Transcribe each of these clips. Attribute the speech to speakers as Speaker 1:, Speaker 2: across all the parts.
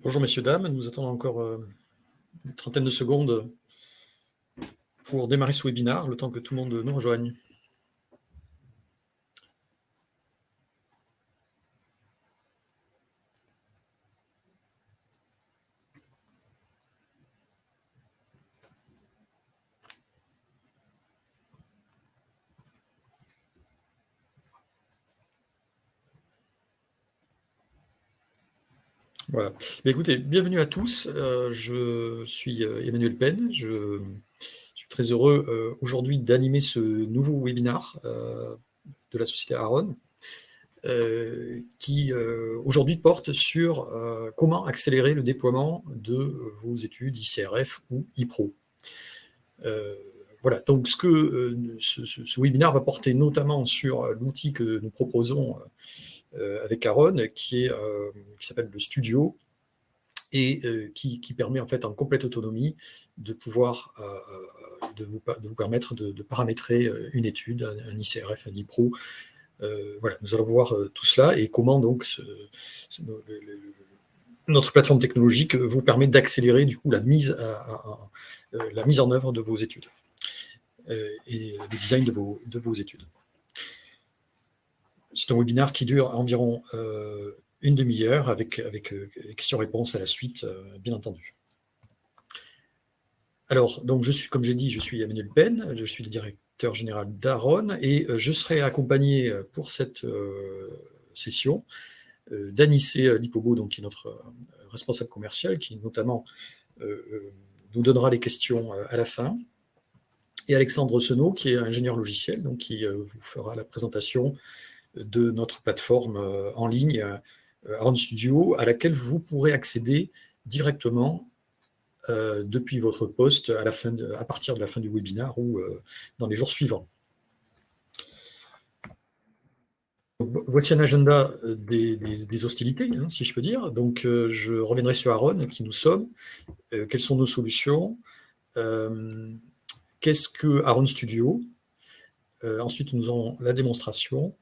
Speaker 1: Bonjour messieurs, dames, nous attendons encore une trentaine de secondes pour démarrer ce webinaire, le temps que tout le monde nous rejoigne. Voilà. Mais écoutez, bienvenue à tous. Je suis Emmanuel Pen. Je suis très heureux aujourd'hui d'animer ce nouveau webinaire de la société Aaron, qui aujourd'hui porte sur comment accélérer le déploiement de vos études ICRF ou IPRO. Voilà, donc ce webinaire va porter notamment sur l'outil que nous proposons avec Aaron, qui s'appelle le Studio, et qui permet en fait en complète autonomie de pouvoir de vous permettre de paramétrer une étude, un ICRF, un IPRO. Voilà, nous allons voir tout cela et comment donc notre plateforme technologique vous permet d'accélérer du coup la mise en œuvre de vos études et le design de vos études. C'est un webinaire qui dure environ une demi-heure avec les questions-réponses à la suite, bien entendu. Alors, donc comme j'ai dit, je suis Emmanuel Pen, je suis le directeur général d'Aaron et je serai accompagné pour cette session d'Anissé Lipobo, donc, qui est notre responsable commercial, qui notamment nous donnera les questions à la fin, et Alexandre Senot, qui est ingénieur logiciel, donc qui vous fera la présentation de notre plateforme en ligne Aaron Studio, à laquelle vous pourrez accéder directement depuis votre poste à partir de la fin du webinaire ou dans les jours suivants. Voici un agenda des hostilités, hein, si je peux dire. Donc, je reviendrai sur Aaron, qui nous sommes, quelles sont nos solutions, qu'est-ce que Aaron Studio, ensuite nous aurons la démonstration,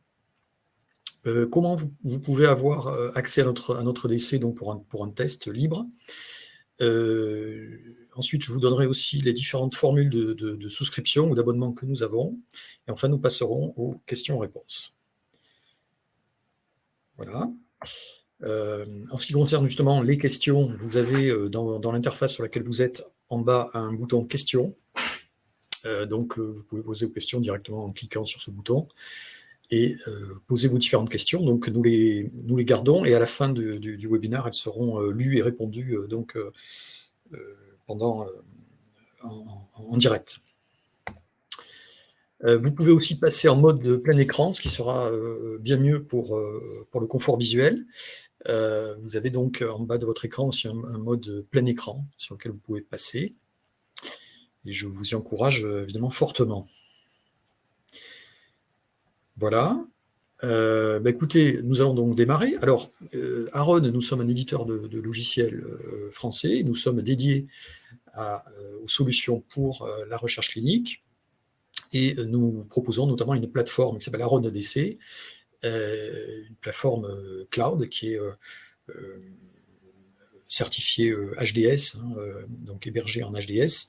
Speaker 1: comment vous pouvez avoir accès à notre DC donc pour un test libre. Ensuite, je vous donnerai aussi les différentes formules de souscription ou d'abonnement que nous avons. Et enfin, nous passerons aux questions-réponses. Voilà. En ce qui concerne justement les questions, vous avez dans l'interface sur laquelle vous êtes en bas un bouton questions. Donc, vous pouvez poser vos questions directement en cliquant sur ce bouton et poser vos différentes questions. Donc, nous les gardons et à la fin du webinaire, elles seront lues et répondues donc, pendant en direct. Vous pouvez aussi passer en mode plein écran, ce qui sera bien mieux pour le confort visuel. Vous avez donc en bas de votre écran aussi un mode plein écran sur lequel vous pouvez passer. Et je vous y encourage évidemment fortement. Voilà. Écoutez, nous allons donc démarrer. Alors, Aaron, nous sommes un éditeur de logiciels français. Nous sommes dédiés aux solutions pour la recherche clinique. Et nous proposons notamment une plateforme qui s'appelle Aaron EDC, une plateforme cloud qui est certifiée HDS, donc hébergée en HDS,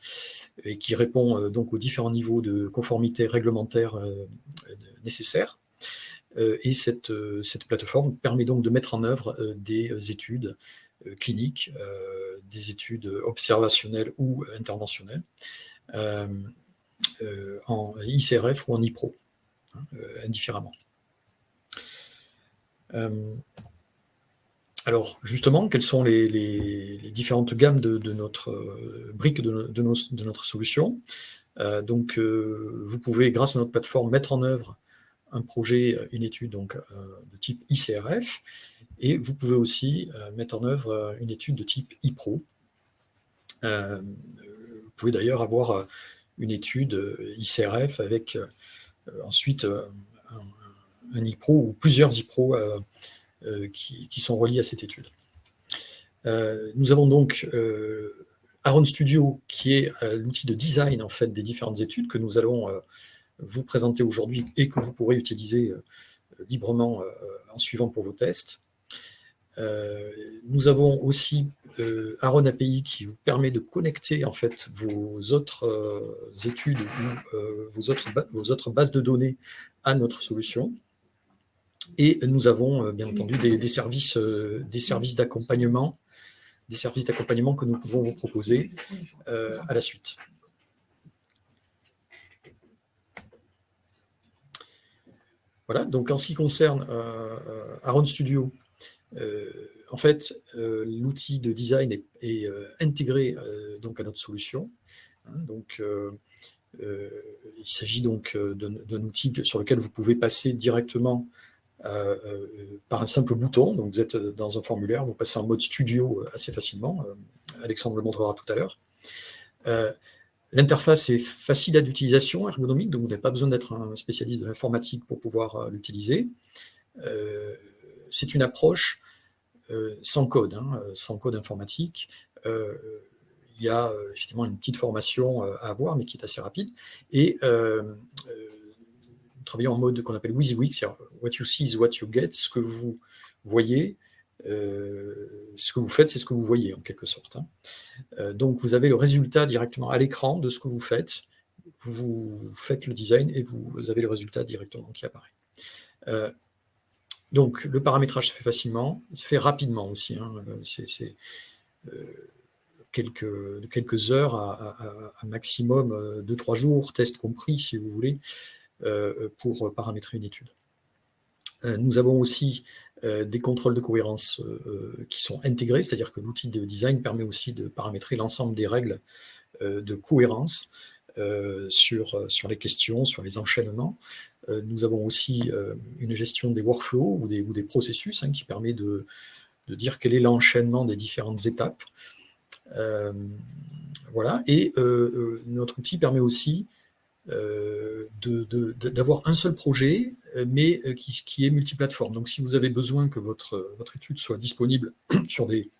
Speaker 1: et qui répond donc aux différents niveaux de conformité réglementaire nécessaires. Et cette plateforme permet donc de mettre en œuvre des études cliniques, des études observationnelles ou interventionnelles, en ICRF ou en IPRO, indifféremment. Alors, justement, quelles sont les différentes gammes de notre brique de notre solution? Donc, vous pouvez, grâce à notre plateforme, mettre en œuvre un projet, une étude donc, de type ICRF, et vous pouvez aussi mettre en œuvre une étude de type IPRO. Vous pouvez d'ailleurs avoir une étude ICRF avec ensuite un IPRO ou plusieurs IPRO qui sont reliés à cette étude. Nous avons donc Aaron Studio, qui est l'outil de design en fait, des différentes études que nous allons vous présenter aujourd'hui et que vous pourrez utiliser librement en suivant pour vos tests. Nous avons aussi Aaron API qui vous permet de connecter en fait vos autres études ou vos autres bases de données à notre solution. Et nous avons bien entendu des services d'accompagnement, que nous pouvons vous proposer à la suite. Voilà, donc en ce qui concerne Aaron Studio, en fait, l'outil de design est intégré donc à notre solution. Donc, il s'agit donc d'un outil sur lequel vous pouvez passer directement par un simple bouton. Donc, vous êtes dans un formulaire, vous passez en mode studio assez facilement. Alexandre le montrera tout à l'heure. L'interface est facile d'utilisation, ergonomique, donc vous n'avez pas besoin d'être un spécialiste de l'informatique pour pouvoir l'utiliser. C'est une approche sans code, sans code informatique. Il y a effectivement une petite formation à avoir, mais qui est assez rapide. Et nous travaillons en mode qu'on appelle WYSIWYG, c'est-à-dire what you see is what you get, ce que vous voyez, ce que vous faites, c'est ce que vous voyez, en quelque sorte. Donc, vous avez le résultat directement à l'écran de ce que vous faites. Vous faites le design et vous avez le résultat directement qui apparaît. Donc, le paramétrage se fait facilement, se fait rapidement aussi. C'est quelques heures à maximum 2-3 jours, test compris, si vous voulez, pour paramétrer une étude. Nous avons aussi des contrôles de cohérence qui sont intégrés, c'est-à-dire que l'outil de design permet aussi de paramétrer l'ensemble des règles de cohérence sur les questions, sur les enchaînements. Nous avons aussi une gestion des workflows ou des processus qui permet de dire quel est l'enchaînement des différentes étapes. Voilà. Et notre outil permet aussi d'avoir un seul projet, mais qui est multiplateforme. Donc, si vous avez besoin que votre étude soit disponible sur des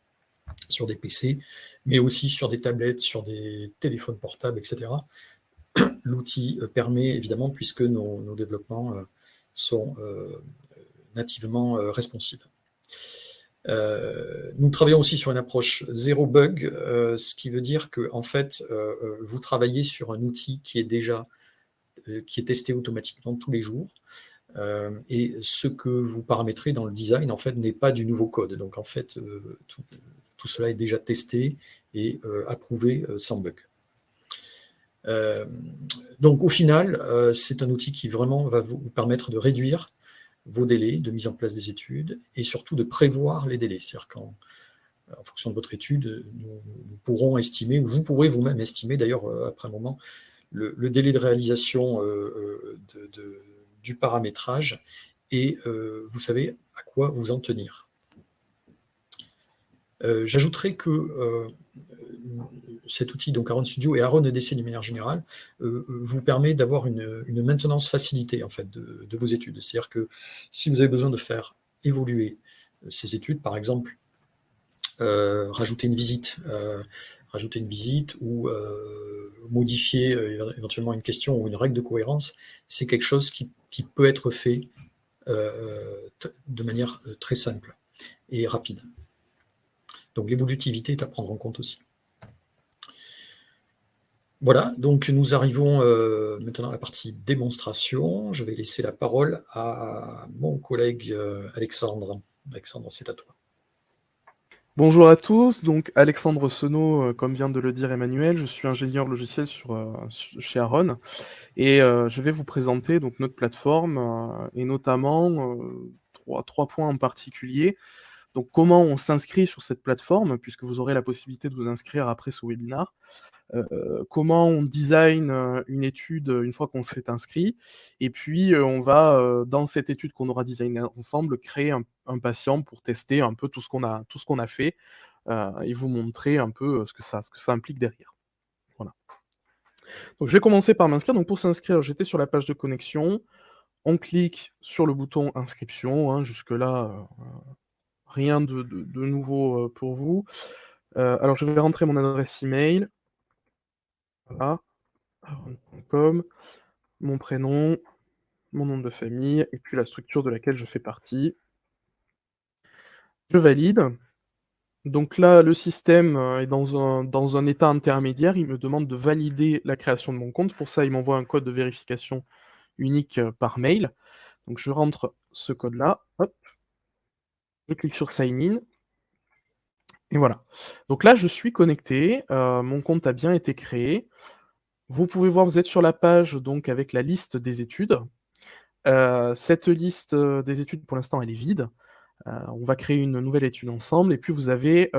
Speaker 1: PC, mais aussi sur des tablettes, sur des téléphones portables, etc., l'outil permet, évidemment, puisque nos développements sont nativement responsifs. Nous travaillons aussi sur une approche zéro bug, ce qui veut dire que en fait, vous travaillez sur un outil qui est testé automatiquement tous les jours, et ce que vous paramétrez dans le design en fait n'est pas du nouveau code. Donc en fait, tout cela est déjà testé et approuvé sans bug. Donc au final, c'est un outil qui vraiment va vous permettre de réduire vos délais de mise en place des études et surtout de prévoir les délais. C'est-à-dire qu'en fonction de votre étude, nous pourrons estimer, ou vous pourrez vous-même estimer d'ailleurs après un moment, le délai de réalisation du paramétrage et vous savez à quoi vous en tenir. J'ajouterai que cet outil, donc Aaron Studio et Aaron EDC de manière générale, vous permet d'avoir une maintenance facilitée en fait, de vos études. C'est-à-dire que si vous avez besoin de faire évoluer ces études, par exemple, rajouter une visite ou modifier éventuellement une question ou une règle de cohérence, c'est quelque chose qui peut être fait de manière très simple et rapide. Donc l'évolutivité est à prendre en compte aussi. Voilà, donc nous arrivons maintenant à la partie démonstration. Je vais laisser la parole à mon collègue Alexandre. Alexandre, c'est à toi.
Speaker 2: Bonjour à tous, donc Alexandre Senot, comme vient de le dire Emmanuel, je suis ingénieur logiciel chez Aaron et je vais vous présenter donc notre plateforme et notamment trois points en particulier. Donc comment on s'inscrit sur cette plateforme, puisque vous aurez la possibilité de vous inscrire après ce webinaire. Comment on design une étude une fois qu'on s'est inscrit, et puis on va, dans cette étude qu'on aura designée ensemble, créer un patient pour tester un peu tout ce qu'on a fait, et vous montrer un peu ce que ça implique derrière. Voilà. Donc je vais commencer par m'inscrire. Donc pour s'inscrire, j'étais sur la page de connexion, on clique sur le bouton inscription, jusque-là, rien de nouveau pour vous. Alors je vais rentrer mon adresse email. Voilà, aaron.com, mon prénom, mon nom de famille, et puis la structure de laquelle je fais partie. Je valide. Donc là, le système est dans un état intermédiaire. Il me demande de valider la création de mon compte. Pour ça, il m'envoie un code de vérification unique par mail. Donc je rentre ce code-là. Hop. Je clique sur Sign In. Et voilà. Donc là, je suis connecté. Mon compte a bien été créé. Vous pouvez voir, vous êtes sur la page donc avec la liste des études. Cette liste des études, pour l'instant, elle est vide. On va créer une nouvelle étude ensemble et puis vous avez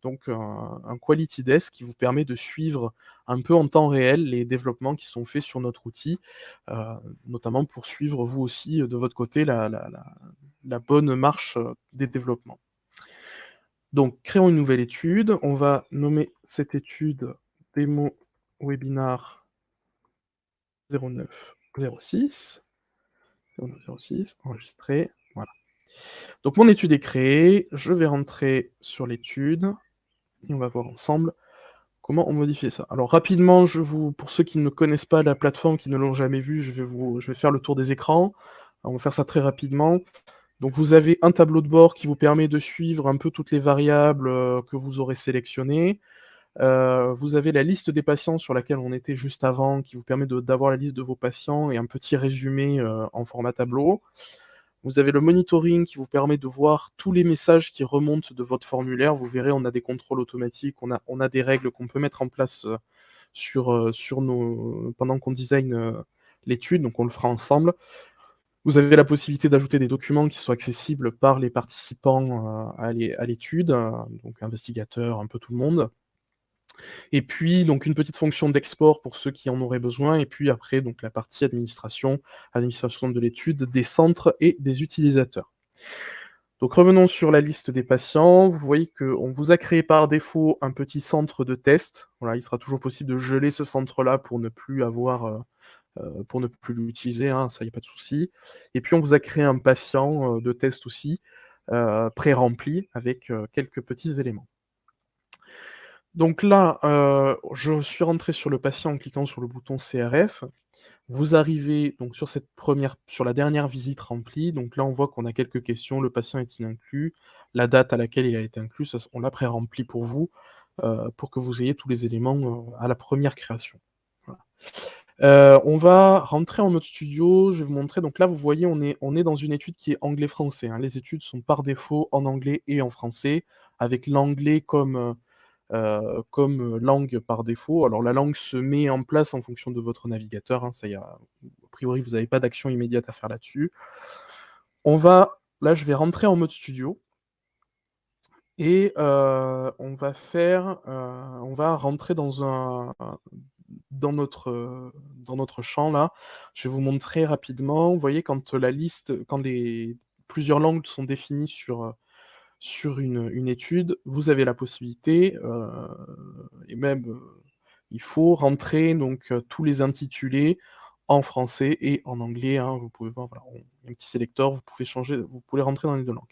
Speaker 2: donc un quality desk qui vous permet de suivre un peu en temps réel les développements qui sont faits sur notre outil, notamment pour suivre vous aussi de votre côté la bonne marche des développements. Donc créons une nouvelle étude, on va nommer cette étude démo webinar 0906, 0906, enregistré, voilà. Donc mon étude est créée, je vais rentrer sur l'étude, et on va voir ensemble comment on modifie ça. Alors rapidement, pour ceux qui ne connaissent pas la plateforme, qui ne l'ont jamais vue, je vais faire le tour des écrans. Alors, on va faire ça très rapidement. Donc vous avez un tableau de bord qui vous permet de suivre un peu toutes les variables que vous aurez sélectionnées. Vous avez la liste des patients sur laquelle on était juste avant, qui vous permet d'avoir la liste de vos patients et un petit résumé en format tableau. Vous avez le monitoring qui vous permet de voir tous les messages qui remontent de votre formulaire. Vous verrez, on a des contrôles automatiques, on a des règles qu'on peut mettre en place pendant qu'on design l'étude, donc on le fera ensemble. Vous avez la possibilité d'ajouter des documents qui sont accessibles par les participants à l'étude, donc investigateurs, un peu tout le monde. Et puis, donc, une petite fonction d'export pour ceux qui en auraient besoin. Et puis après, donc, la partie administration de l'étude, des centres et des utilisateurs. Donc, revenons sur la liste des patients. Vous voyez qu'on vous a créé par défaut un petit centre de test. Voilà, il sera toujours possible de geler ce centre-là pour ne plus pour ne plus l'utiliser, hein, ça, il n'y a pas de souci. Et puis, on vous a créé un patient de test aussi, pré-rempli, avec quelques petits éléments. Donc là, je suis rentré sur le patient en cliquant sur le bouton CRF. Vous arrivez donc sur la dernière visite remplie. Donc là, on voit qu'on a quelques questions. Le patient est-il inclus? La date à laquelle il a été inclus, on l'a pré-rempli pour vous, pour que vous ayez tous les éléments à la première création. Voilà. On va rentrer en mode studio. Je vais vous montrer. Donc là, vous voyez, on est dans une étude qui est anglais-français, hein. Les études sont par défaut en anglais et en français, avec l'anglais comme langue par défaut. Alors la langue se met en place en fonction de votre navigateur, hein, a priori vous n'avez pas d'action immédiate à faire là-dessus. Là je vais rentrer en mode studio, et on va rentrer dans notre champ là. Je vais vous montrer rapidement. Vous voyez, quand plusieurs langues sont définies sur une étude, vous avez la possibilité, et même il faut rentrer donc tous les intitulés en français et en anglais, hein. Vous pouvez voir, voilà, un petit sélecteur, vous pouvez rentrer dans les deux langues.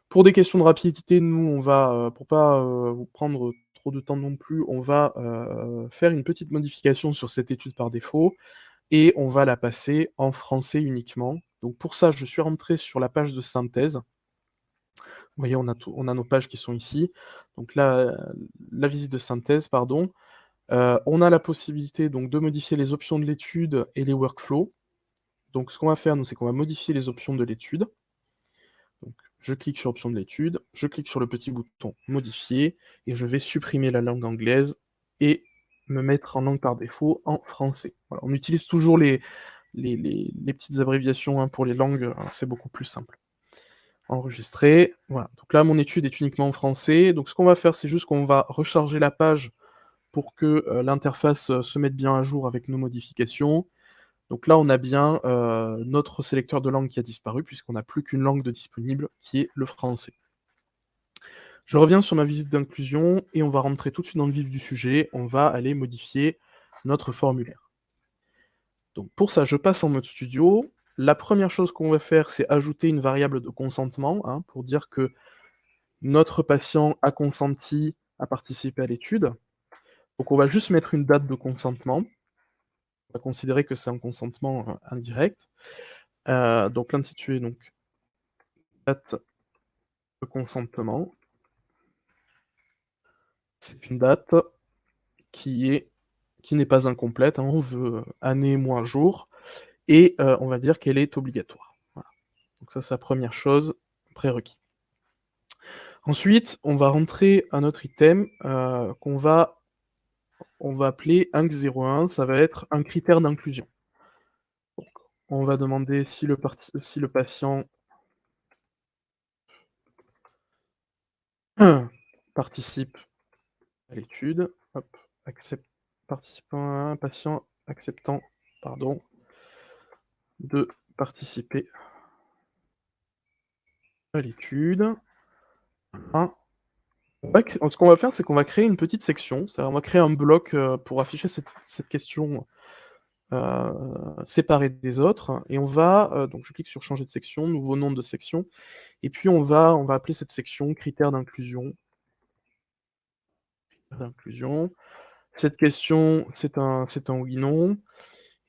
Speaker 2: Pour des questions de rapidité, nous, on va, pour pas vous prendre trop de temps non plus, on va faire une petite modification sur cette étude par défaut, et on va la passer en français uniquement. Donc pour ça, je suis rentré sur la page de synthèse. Vous voyez, on a nos pages qui sont ici. Donc là, la visite de synthèse, pardon. On a la possibilité donc de modifier les options de l'étude et les workflows. Donc ce qu'on va faire, nous, c'est qu'on va modifier les options de l'étude. Donc je clique sur options de l'étude, je clique sur le petit bouton modifier, et je vais supprimer la langue anglaise et me mettre en langue par défaut en français. Voilà, on utilise toujours les petites abréviations, hein, pour les langues, c'est beaucoup plus simple. Enregistrer, voilà. Donc là, mon étude est uniquement en français. Donc ce qu'on va faire, c'est juste qu'on va recharger la page pour que l'interface se mette bien à jour avec nos modifications. Donc là, on a bien notre sélecteur de langue qui a disparu, puisqu'on n'a plus qu'une langue de disponible, qui est le français. Je reviens sur ma visite d'inclusion, et on va rentrer tout de suite dans le vif du sujet. On va aller modifier notre formulaire. Donc pour ça, je passe en mode studio. La première chose qu'on va faire, c'est ajouter une variable de consentement, hein, pour dire que notre patient a consenti à participer à l'étude. Donc on va juste mettre une date de consentement. On va considérer que c'est un consentement indirect. Donc l'intitulé, donc date de consentement. C'est une date qui n'est pas incomplète, hein, on veut année, mois, jour, et on va dire qu'elle est obligatoire. Voilà. Donc ça, c'est la première chose, prérequis. Ensuite, on va rentrer un autre item on va appeler inc01, ça va être un critère d'inclusion. Donc, on va demander si le patient participe à l'étude, hop, patient acceptant, pardon, de participer à l'étude. Ce qu'on va faire, c'est qu'on va créer une petite section, c'est-à-dire on va créer un bloc pour afficher cette question séparée des autres, et on va, donc je clique sur changer de section, nouveau nom de section, et puis on va appeler cette section critères d'inclusion. Cette question, c'est un oui/non,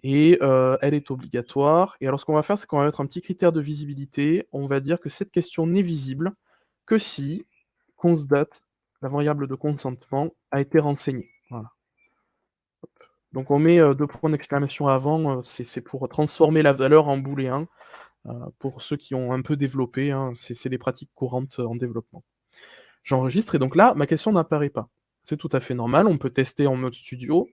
Speaker 2: et elle est obligatoire. Et alors ce qu'on va faire, c'est qu'on va mettre un petit critère de visibilité. On va dire que cette question n'est visible que si consdate, la variable de consentement, a été renseignée. Voilà. Donc on met 2 points d'exclamation avant, c'est pour transformer la valeur en booléen. Pour ceux qui ont un peu développé, hein, c'est des pratiques courantes en développement. J'enregistre, et donc là, ma question n'apparaît pas. C'est tout à fait normal, on peut tester en mode studio.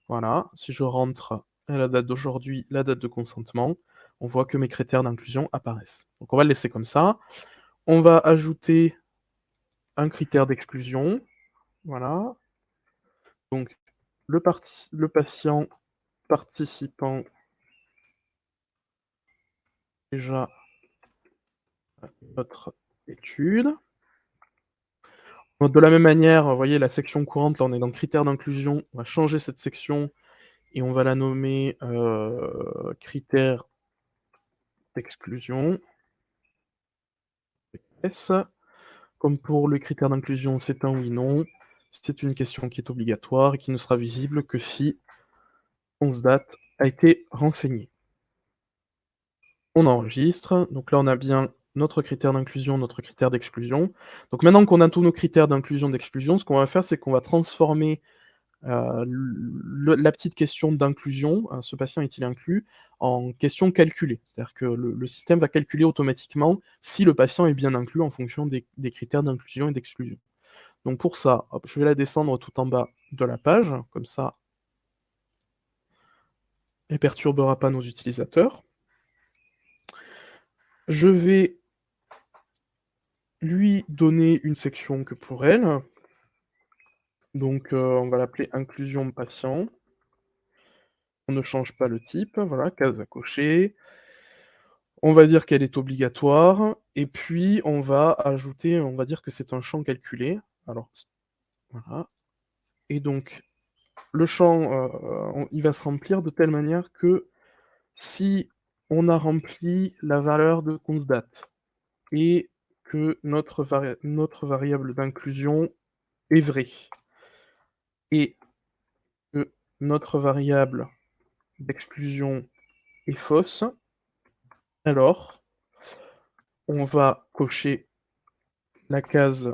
Speaker 2: Voilà, si je rentre à la date d'aujourd'hui, la date de consentement, on voit que mes critères d'inclusion apparaissent. Donc on va le laisser comme ça. On va ajouter un critère d'exclusion. Voilà. Donc le patient participant déjà à notre étude. De la même manière, vous voyez la section courante, là on est dans critères d'inclusion, on va changer cette section et on va la nommer critères d'exclusion. Comme pour le critère d'inclusion, c'est un oui/non. C'est une question qui est obligatoire et qui ne sera visible que si consdate a été renseigné. On enregistre, donc là on a bien notre critère d'inclusion, notre critère d'exclusion. Donc maintenant qu'on a tous nos critères d'inclusion, d'exclusion, ce qu'on va faire, c'est qu'on va transformer la petite question d'inclusion, ce patient est-il inclus, en question calculée. C'est-à-dire que le système va calculer automatiquement si le patient est bien inclus en fonction des critères d'inclusion et d'exclusion. Donc pour ça, hop, je vais la descendre tout en bas de la page, comme ça, elle ne perturbera pas nos utilisateurs. Je vais lui donner une section que pour elle. Donc on va l'appeler inclusion patient. On ne change pas le type, voilà, case à cocher. On va dire qu'elle est obligatoire, et puis on va ajouter, on va dire que c'est un champ calculé. Alors, voilà. Et donc, le champ, il va se remplir de telle manière que si on a rempli la valeur de consdate et que notre variable d'inclusion est vraie, et que notre variable d'exclusion est fausse, alors on va cocher la case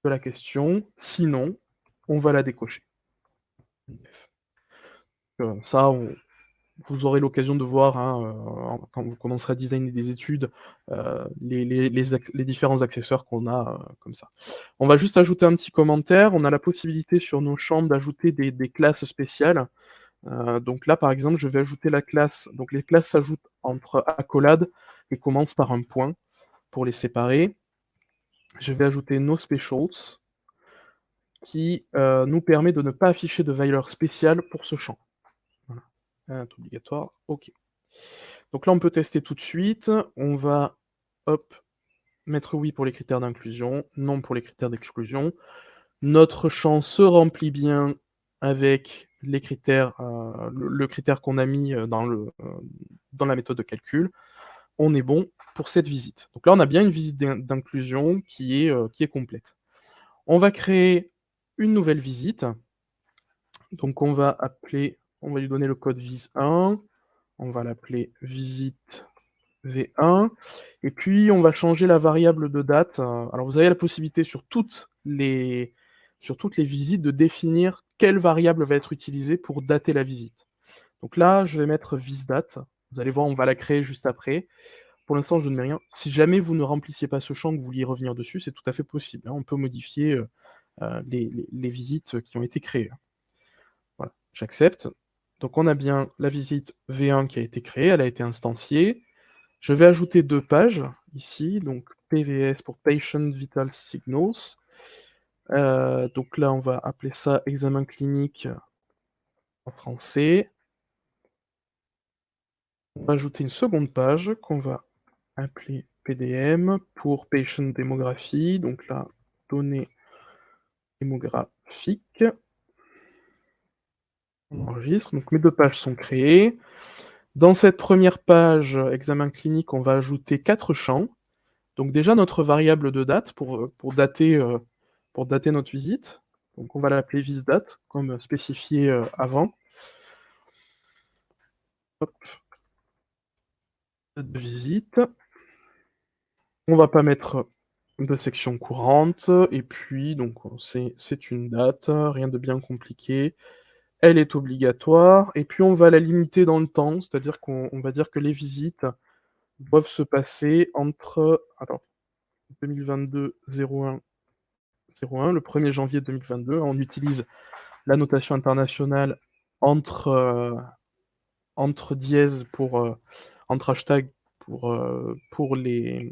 Speaker 2: de la question, sinon on va la décocher. Ça, vous aurez l'occasion de voir, hein, quand vous commencerez à designer des études, les différents accessoires qu'on a comme ça. On va juste ajouter un petit commentaire. On a la possibilité sur nos champs d'ajouter des classes spéciales. Donc là, par exemple, je vais ajouter la classe. Donc les classes s'ajoutent entre accolades et commencent par un point pour les séparer. Je vais ajouter no specials qui nous permet de ne pas afficher de valeur spéciale pour ce champ. Voilà. Obligatoire, ok. Donc là, on peut tester tout de suite. On va, hop, mettre oui pour les critères d'inclusion, non pour les critères d'exclusion. Notre champ se remplit bien avec les critères, le critère qu'on a mis dans la méthode de calcul. On est bon pour cette visite. Donc là, on a bien une visite d'inclusion qui est complète. On va créer une nouvelle visite. Donc on va lui donner le code vis1. On va l'appeler visite V1, et puis on va changer la variable de date. Alors vous avez la possibilité sur toutes les visites de définir quelle variable va être utilisée pour dater la visite. Donc là, je vais mettre visDate. Vous allez voir, on va la créer juste après. Pour l'instant, je ne mets rien. Si jamais vous ne remplissiez pas ce champ, que vous vouliez revenir dessus, c'est tout à fait possible, hein. On peut modifier les visites qui ont été créées. Voilà, j'accepte. Donc on a bien la visite V1 qui a été créée, elle a été instanciée. Je vais ajouter 2 pages ici, donc PVS pour Patient Vital Signals. Donc là, on va appeler ça examen clinique en français. On va ajouter une seconde page qu'on va appeler PDM pour Patient Démographie. Donc là, données démographiques. On enregistre. Donc mes 2 pages sont créées. Dans cette première page examen clinique, on va ajouter 4 champs. Donc déjà notre variable de date pour dater notre visite. Donc on va l'appeler visDate, comme spécifié avant. Hop. Date de visite. On va pas mettre de section courante, et puis donc c'est une date, rien de bien compliqué. Elle est obligatoire, et puis on va la limiter dans le temps, c'est-à-dire qu'on va dire que les visites doivent se passer entre 2022 01 01, le 1er janvier 2022. On utilise la notation internationale entre dièses pour entre hashtags pour les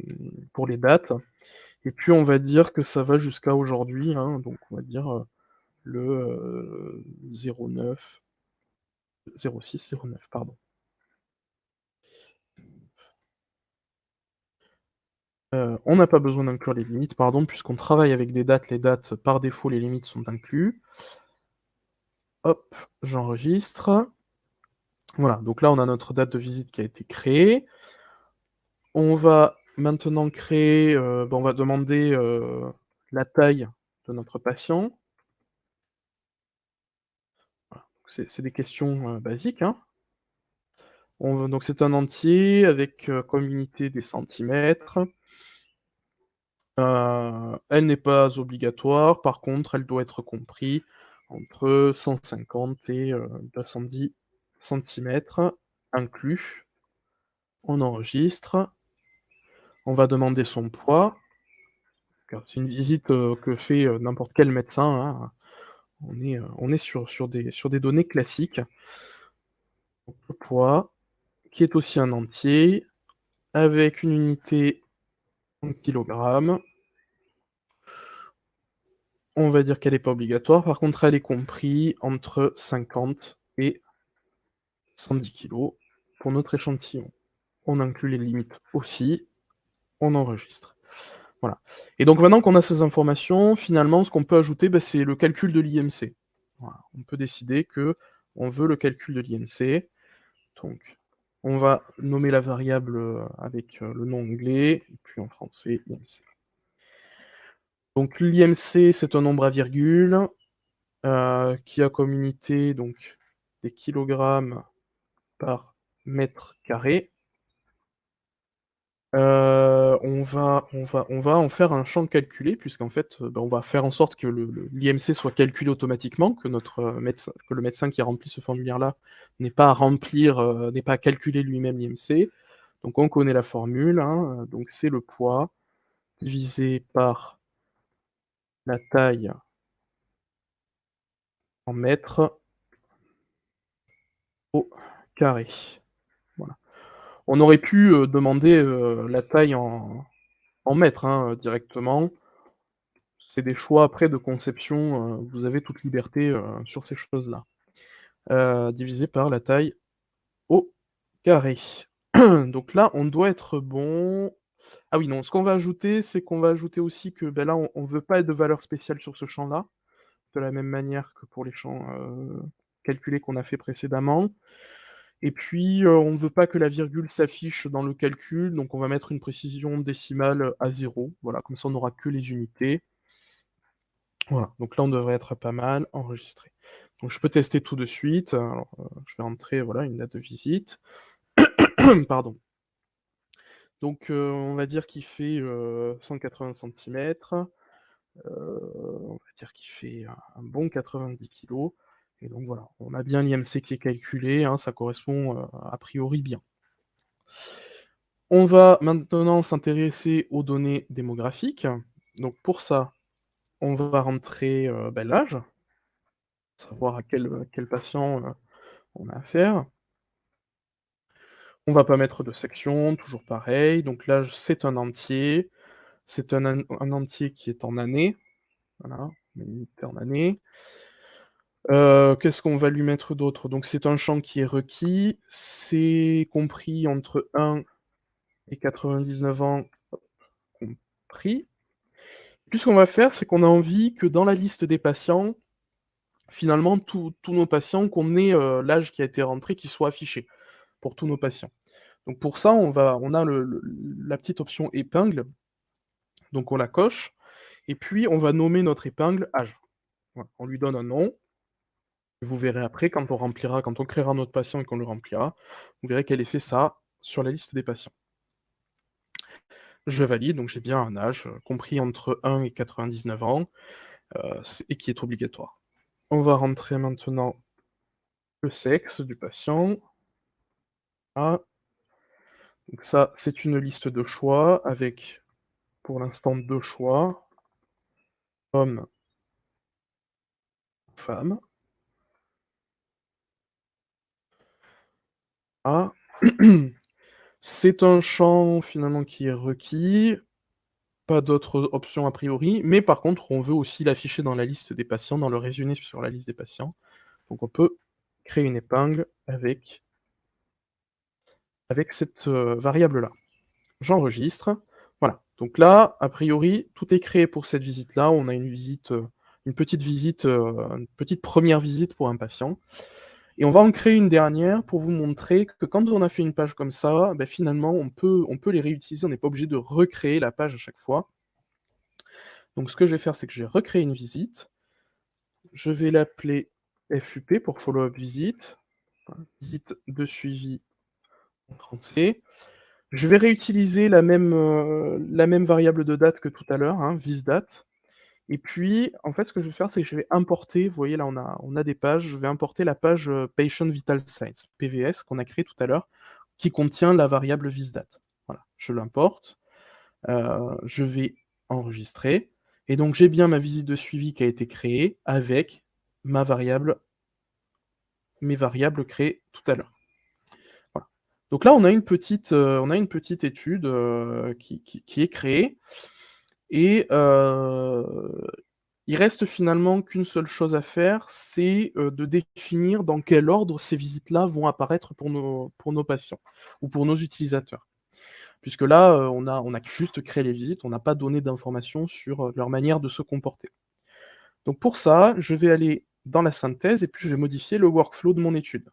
Speaker 2: dates. Et puis on va dire que ça va jusqu'à aujourd'hui, hein, donc on va dire le 09 06 09, pardon. On n'a pas besoin d'inclure les limites, pardon, puisqu'on travaille avec des dates. Les dates, par défaut, les limites sont incluses. Hop, j'enregistre. Voilà, donc là on a notre date de visite qui a été créée. On va maintenant créer, on va demander la taille de notre patient. Voilà, c'est des questions basiques, hein. Donc c'est un entier avec comme unité des centimètres. Elle n'est pas obligatoire, par contre elle doit être comprise entre 150 et 210 centimètres inclus. On enregistre. On va demander son poids. C'est une visite que fait n'importe quel médecin, hein. On est sur des données classiques. Donc, le poids, qui est aussi un entier, avec une unité en kilogrammes. On va dire qu'elle n'est pas obligatoire, par contre elle est comprise entre 50 et 110 kg pour notre échantillon. On inclut les limites aussi, on enregistre. Voilà. Et donc maintenant qu'on a ces informations, finalement ce qu'on peut ajouter, c'est le calcul de l'IMC. Voilà. On peut décider que on veut le calcul de l'IMC. Donc on va nommer la variable avec le nom anglais, et puis en français, IMC. Donc l'IMC, c'est un nombre à virgule qui a comme unité donc, des kilogrammes par mètre carré. On va en faire un champ calculé, puisqu'en fait, on va faire en sorte que l'IMC soit calculé automatiquement, que le médecin qui a rempli ce formulaire-là n'ait pas à remplir, n'ait pas à calculer lui-même l'IMC. Donc on connaît la formule, hein, donc c'est le poids divisé par la taille en mètres au carré. Voilà. On aurait pu demander la taille en mètres, hein, directement. C'est des choix après de conception, vous avez toute liberté sur ces choses-là. Divisé par la taille au carré. Donc là, on doit être bon. Ah oui, non, ce qu'on va ajouter, c'est qu'on va ajouter aussi que là, on ne veut pas de valeur spéciale sur ce champ-là, de la même manière que pour les champs calculés qu'on a fait précédemment. Et puis, on ne veut pas que la virgule s'affiche dans le calcul, donc on va mettre une précision décimale à 0. Voilà, comme ça on n'aura que les unités. Voilà, donc là on devrait être pas mal enregistré. Donc je peux tester tout de suite. Alors, je vais entrer, voilà, une date de visite. Pardon. Donc, on va dire qu'il fait 180 centimètres. On va dire qu'il fait un bon 90 kilos. Et donc voilà, on a bien l'IMC qui est calculé, hein, ça correspond a priori bien. On va maintenant s'intéresser aux données démographiques. Donc pour ça, on va rentrer l'âge, savoir à quel patient on a affaire. On va pas mettre de section, toujours pareil. Donc l'âge, c'est un entier. C'est un entier qui est en années. Voilà, on est limité en années. Qu'est-ce qu'on va lui mettre d'autre? Donc c'est un champ qui est requis. C'est compris entre 1 et 99 ans compris. Puis ce qu'on va faire, c'est qu'on a envie que dans la liste des patients, finalement, tous nos patients, qu'on ait l'âge qui a été rentré, qui soit affiché pour tous nos patients. Donc pour ça, on a la petite option épingle, donc on la coche, et puis on va nommer notre épingle âge. Voilà. On lui donne un nom. Vous verrez après, quand on créera notre patient et qu'on le remplira, vous verrez quel effet ça a sur la liste des patients. Je valide, donc j'ai bien un âge compris entre 1 et 99 ans, et qui est obligatoire. On va rentrer maintenant le sexe du patient. Ah. Donc ça, c'est une liste de choix avec, pour l'instant, 2 choix. Homme, femme. Ah. C'est un champ finalement qui est requis. Pas d'autres options a priori, mais par contre, on veut aussi l'afficher dans la liste des patients, dans le résumé sur la liste des patients. Donc on peut créer une épingle avec cette variable-là. J'enregistre. Voilà. Donc là, a priori, tout est créé pour cette visite-là. On a une visite, une petite première visite pour un patient. Et on va en créer une dernière pour vous montrer que quand on a fait une page comme ça, ben finalement, on peut les réutiliser. On n'est pas obligé de recréer la page à chaque fois. Donc ce que je vais faire, c'est que je vais recréer une visite. Je vais l'appeler FUP pour Follow-up Visit. Visite de suivi en français. Je vais réutiliser la même variable de date que tout à l'heure, hein, visDate. Et puis, en fait, ce que je vais faire, c'est que je vais importer, vous voyez là, on a des pages, je vais importer la page Patient Vital Signs, PVS, qu'on a créé tout à l'heure, qui contient la variable visDate. Voilà, je l'importe, je vais enregistrer, et donc j'ai bien ma visite de suivi qui a été créée avec mes variables créées tout à l'heure. Voilà. Donc là, on a une petite étude qui est créée, et il reste finalement qu'une seule chose à faire, c'est de définir dans quel ordre ces visites-là vont apparaître pour nos patients ou pour nos utilisateurs. Puisque là, on a juste créé les visites, on n'a pas donné d'informations sur leur manière de se comporter. Donc pour ça, je vais aller dans la synthèse et puis je vais modifier le workflow de mon étude.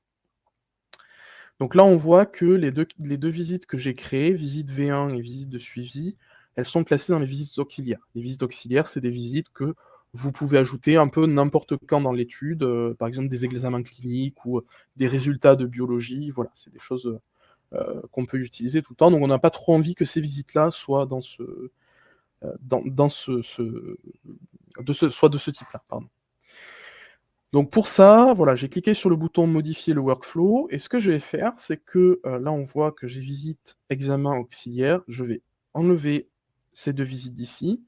Speaker 2: Donc là, on voit que les deux visites que j'ai créées, visite V1 et visite de suivi, elles sont classées dans les visites auxiliaires. Les visites auxiliaires, c'est des visites que vous pouvez ajouter un peu n'importe quand dans l'étude, par exemple des examens cliniques ou des résultats de biologie, voilà, c'est des choses qu'on peut utiliser tout le temps. Donc on n'a pas trop envie que ces visites-là soient dans soit de ce type-là, pardon. Donc pour ça, voilà, j'ai cliqué sur le bouton modifier le workflow, et ce que je vais faire, c'est que là on voit que j'ai visite examen auxiliaire, je vais enlever ces deux visites d'ici,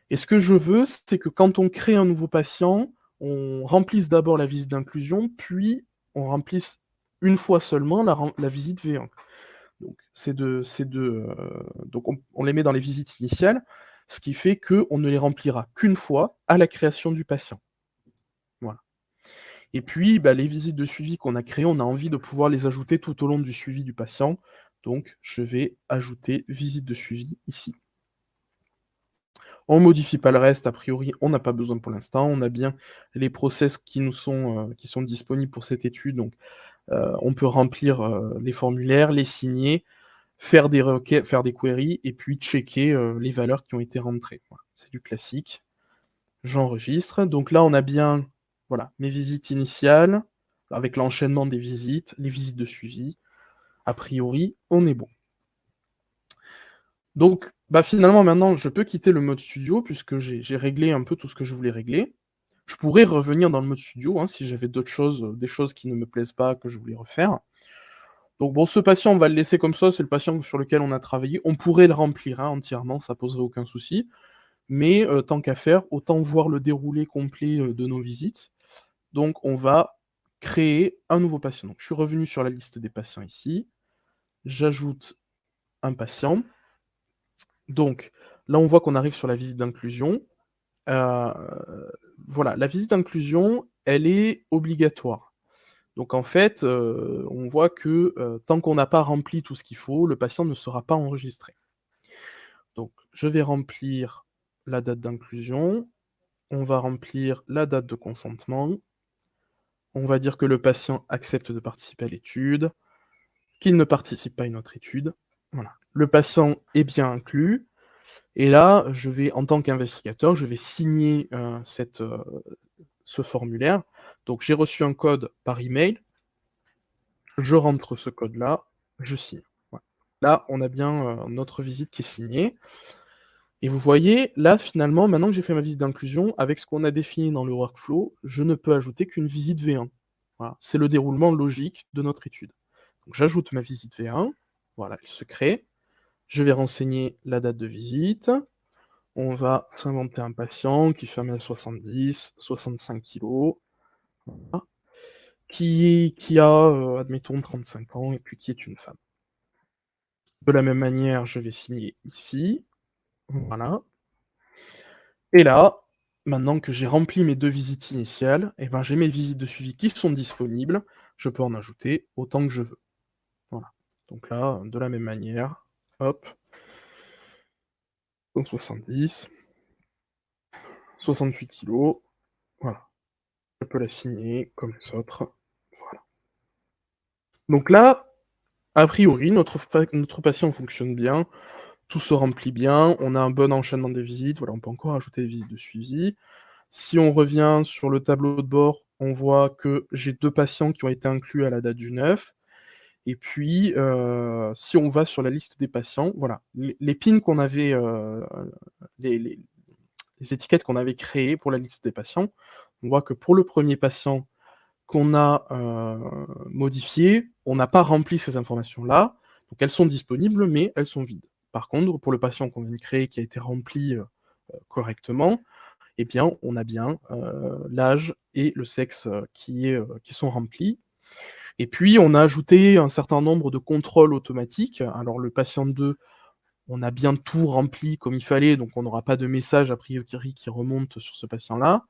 Speaker 2: et ce que je veux, c'est que quand on crée un nouveau patient, on remplisse d'abord la visite d'inclusion, puis on remplisse une fois seulement la visite V1. Donc donc on les met dans les visites initiales, ce qui fait qu'on ne les remplira qu'une fois à la création du patient. Voilà. Et puis, les visites de suivi qu'on a créées, on a envie de pouvoir les ajouter tout au long du suivi du patient. Donc, je vais ajouter visite de suivi ici. On ne modifie pas le reste, a priori, on n'a pas besoin pour l'instant. On a bien les process qui sont disponibles pour cette étude. Donc, on peut remplir les formulaires, les signer, faire des requêtes, faire des queries, et puis checker les valeurs qui ont été rentrées. Voilà, c'est du classique. J'enregistre. Donc là, on a bien mes visites initiales, avec l'enchaînement des visites, les visites de suivi. A priori, on est bon. Donc, finalement, maintenant, je peux quitter le mode studio, puisque j'ai réglé un peu tout ce que je voulais régler. Je pourrais revenir dans le mode studio, hein, si j'avais d'autres choses, des choses qui ne me plaisent pas, que je voulais refaire. Donc bon, ce patient, on va le laisser comme ça, c'est le patient sur lequel on a travaillé. On pourrait le remplir, hein, entièrement, ça poserait aucun souci. Mais tant qu'à faire, autant voir le déroulé complet de nos visites. Donc on va créer un nouveau patient. Donc je suis revenu sur la liste des patients ici. J'ajoute un patient. Donc là, on voit qu'on arrive sur la visite d'inclusion. Voilà, la visite d'inclusion, elle est obligatoire. Donc en fait, on voit que tant qu'on n'a pas rempli tout ce qu'il faut, le patient ne sera pas enregistré. Donc je vais remplir la date d'inclusion, on va remplir la date de consentement, on va dire que le patient accepte de participer à l'étude, qu'il ne participe pas à une autre étude. Voilà. Le patient est bien inclus, et là, je vais, en tant qu'investigateur, je vais signer ce formulaire. Donc j'ai reçu un code par email, je rentre ce code-là, je signe. Voilà. Là, on a bien notre visite qui est signée. Et vous voyez, là, finalement, maintenant que j'ai fait ma visite d'inclusion, avec ce qu'on a défini dans le workflow, je ne peux ajouter qu'une visite V1. Voilà. C'est le déroulement logique de notre étude. Donc j'ajoute ma visite V1, voilà, elle se crée. Je vais renseigner la date de visite. On va s'inventer un patient qui fait 1m70, 65 kg, voilà, qui a, admettons, 35 ans, et puis qui est une femme. De la même manière, je vais signer ici, voilà. Et là, maintenant que j'ai rempli mes 2 visites initiales, et ben j'ai mes visites de suivi qui sont disponibles, je peux en ajouter autant que je veux. Voilà. Donc là, de la même manière, hop, 170, 68 kg, voilà. Je peux la signer comme les autres, voilà. Donc là, a priori, notre patient fonctionne bien, tout se remplit bien, on a un bon enchaînement des visites, voilà, on peut encore ajouter des visites de suivi. Si on revient sur le tableau de bord, on voit que j'ai 2 patients qui ont été inclus à la date du 9. Et puis, si on va sur la liste des patients, voilà, les pins qu'on avait, les étiquettes qu'on avait créées pour la liste des patients, on voit que pour le premier patient qu'on a modifié, on n'a pas rempli ces informations-là, donc elles sont disponibles, mais elles sont vides. Par contre, pour le patient qu'on vient de créer, qui a été rempli correctement, eh bien, on a bien l'âge et le sexe qui sont remplis. Et puis, on a ajouté un certain nombre de contrôles automatiques. Alors, le patient 2, on a bien tout rempli comme il fallait, donc on n'aura pas de message a priori qui remonte sur ce patient-là.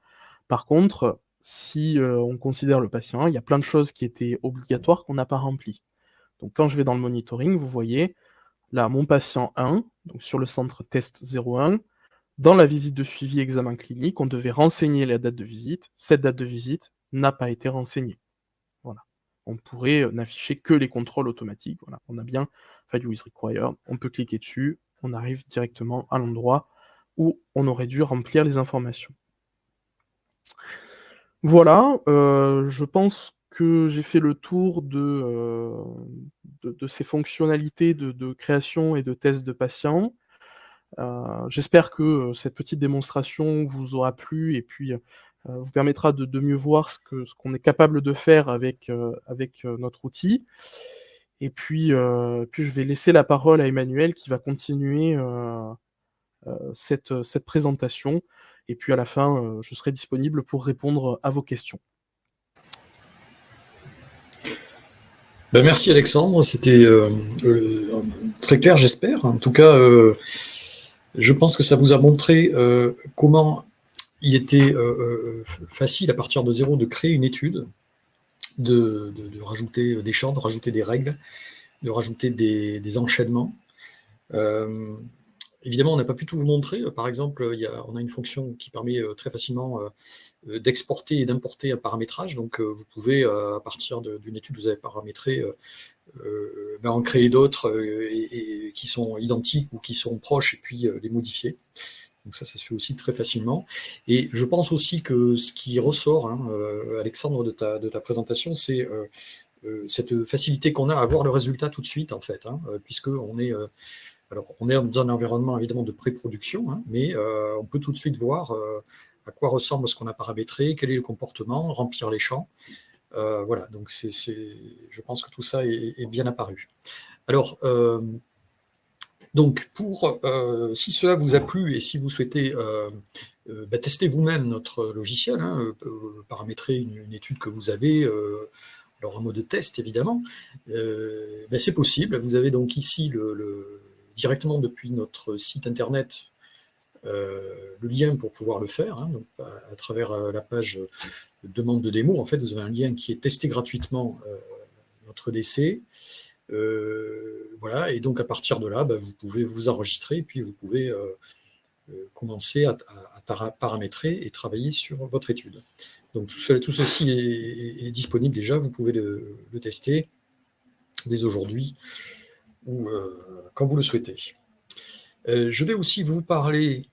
Speaker 2: Par contre, si on considère le patient 1, il y a plein de choses qui étaient obligatoires qu'on n'a pas remplies. Donc, quand je vais dans le monitoring, vous voyez, là, mon patient 1, donc sur le centre test 01, dans la visite de suivi examen clinique, on devait renseigner la date de visite. Cette date de visite n'a pas été renseignée. Voilà. On pourrait n'afficher que les contrôles automatiques. Voilà. On a bien value is required. On peut cliquer dessus. On arrive directement à l'endroit où on aurait dû remplir les informations. Voilà. Je pense que j'ai fait le tour de ces fonctionnalités de création et de test de patients. J'espère que cette petite démonstration vous aura plu et puis vous permettra de mieux voir ce qu'on est capable de faire avec notre outil. Et puis je vais laisser la parole à Emmanuel qui va continuer cette présentation. Et puis à la fin, je serai disponible pour répondre à vos questions.
Speaker 1: Ben, merci Alexandre, c'était très clair, j'espère. En tout cas, je pense que ça vous a montré comment il était facile à partir de zéro de créer une étude, de rajouter des champs, de rajouter des règles, de rajouter des enchaînements. Évidemment, on n'a pas pu tout vous montrer. Par exemple, on a une fonction qui permet très facilement d'exporter et d'importer un paramétrage. Donc, vous pouvez, à partir d'une étude que vous avez paramétrée, en créer d'autres qui sont identiques ou qui sont proches et puis les modifier. Donc ça se fait aussi très facilement. Et je pense aussi que ce qui ressort, Alexandre, de ta présentation, c'est cette facilité qu'on a à voir le résultat tout de suite, en fait, puisqu'on est Alors, on est dans un environnement évidemment de pré-production, hein, mais on peut tout de suite voir à quoi ressemble ce qu'on a paramétré, quel est le comportement, remplir les champs. Voilà, donc je pense que tout ça est bien apparu. Alors, donc, si cela vous a plu et si vous souhaitez tester vous-même notre logiciel, hein, paramétrer une étude que vous avez, alors en mode test évidemment, c'est possible. Vous avez donc ici directement depuis notre site internet le lien pour pouvoir le faire, hein, donc, à travers la page demande de démo. En fait, vous avez un lien qui est testé gratuitement notre DC. Voilà, et donc à partir de là, vous pouvez vous enregistrer et puis vous pouvez commencer à paramétrer et travailler sur votre étude. Donc tout ceci est disponible déjà, vous pouvez le tester dès aujourd'hui ou quand vous le souhaitez. Je vais aussi vous parler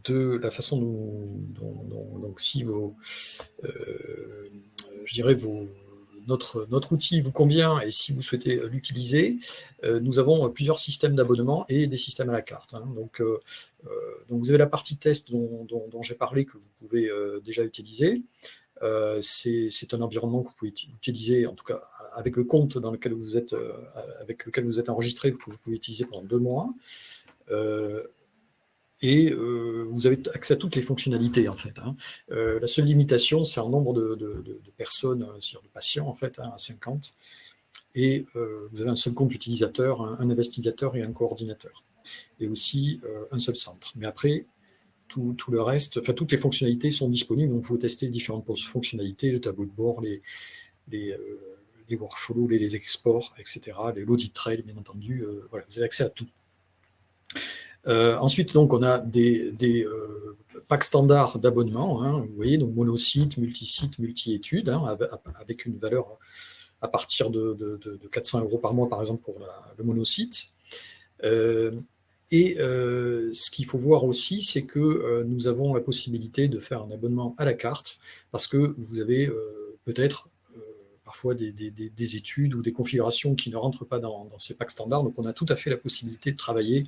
Speaker 1: de la façon donc si je dirais notre outil vous convient et si vous souhaitez l'utiliser, nous avons plusieurs systèmes d'abonnement et des systèmes à la carte, hein. Donc vous avez la partie test dont j'ai parlé que vous pouvez déjà utiliser. C'est un environnement que vous pouvez utiliser, en tout cas avec le compte dans lequel vous êtes, avec lequel vous êtes enregistré, que vous pouvez utiliser pendant 2 mois. Et vous avez accès à toutes les fonctionnalités, en fait, hein. La seule limitation, c'est un nombre de personnes, c'est-à-dire de patients, en fait, hein, à 50. Et vous avez un seul compte utilisateur, un investigateur et un coordinateur. Et aussi un seul centre. Mais après, tout le reste, enfin, toutes les fonctionnalités sont disponibles, donc vous testez différentes fonctionnalités, le tableau de bord, les workflows, les exports, etc., l'audit trail, bien entendu. Voilà, vous avez accès à tout. Ensuite, donc, on a des packs standards d'abonnement, hein, vous voyez, donc monosite, multisite, multi-études, hein, avec une valeur à partir de 400 € par mois, par exemple, pour le monosite. Ce qu'il faut voir aussi, c'est que nous avons la possibilité de faire un abonnement à la carte, parce que vous avez peut-être parfois des études ou des configurations qui ne rentrent pas dans ces packs standards, donc on a tout à fait la possibilité de travailler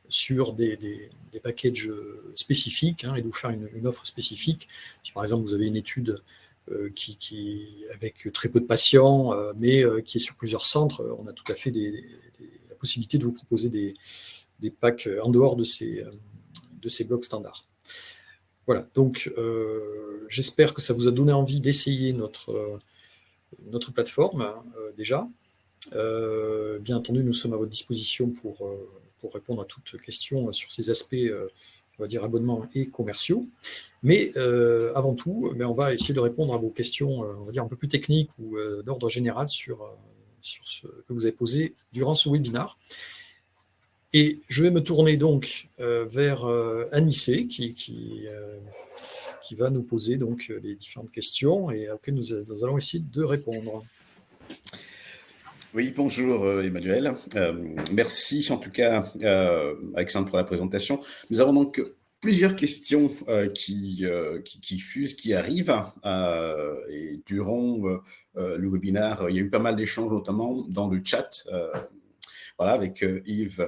Speaker 1: sur des packages spécifiques, hein, et de vous faire une offre spécifique. Si par exemple vous avez une étude qui avec très peu de patients, mais qui est sur plusieurs centres, on a tout à fait la possibilité de vous proposer des packs en dehors de ces blocs standards. Voilà, donc j'espère que ça vous a donné envie d'essayer notre plateforme, déjà. Bien entendu, nous sommes à votre disposition pour répondre à toutes questions sur ces aspects, on va dire, abonnements et commerciaux. Mais avant tout, on va essayer de répondre à vos questions, on va dire, un peu plus techniques ou d'ordre général sur ce que vous avez posé durant ce webinaire. Et je vais me tourner donc vers Anissé, qui va nous poser donc les différentes questions et auxquelles nous allons essayer de répondre.
Speaker 3: Oui, bonjour Emmanuel. Merci en tout cas Alexandre pour la présentation. Nous avons donc plusieurs questions qui fusent, qui arrivent. Et durant le webinaire, il y a eu pas mal d'échanges, notamment dans le chat, voilà, avec Yves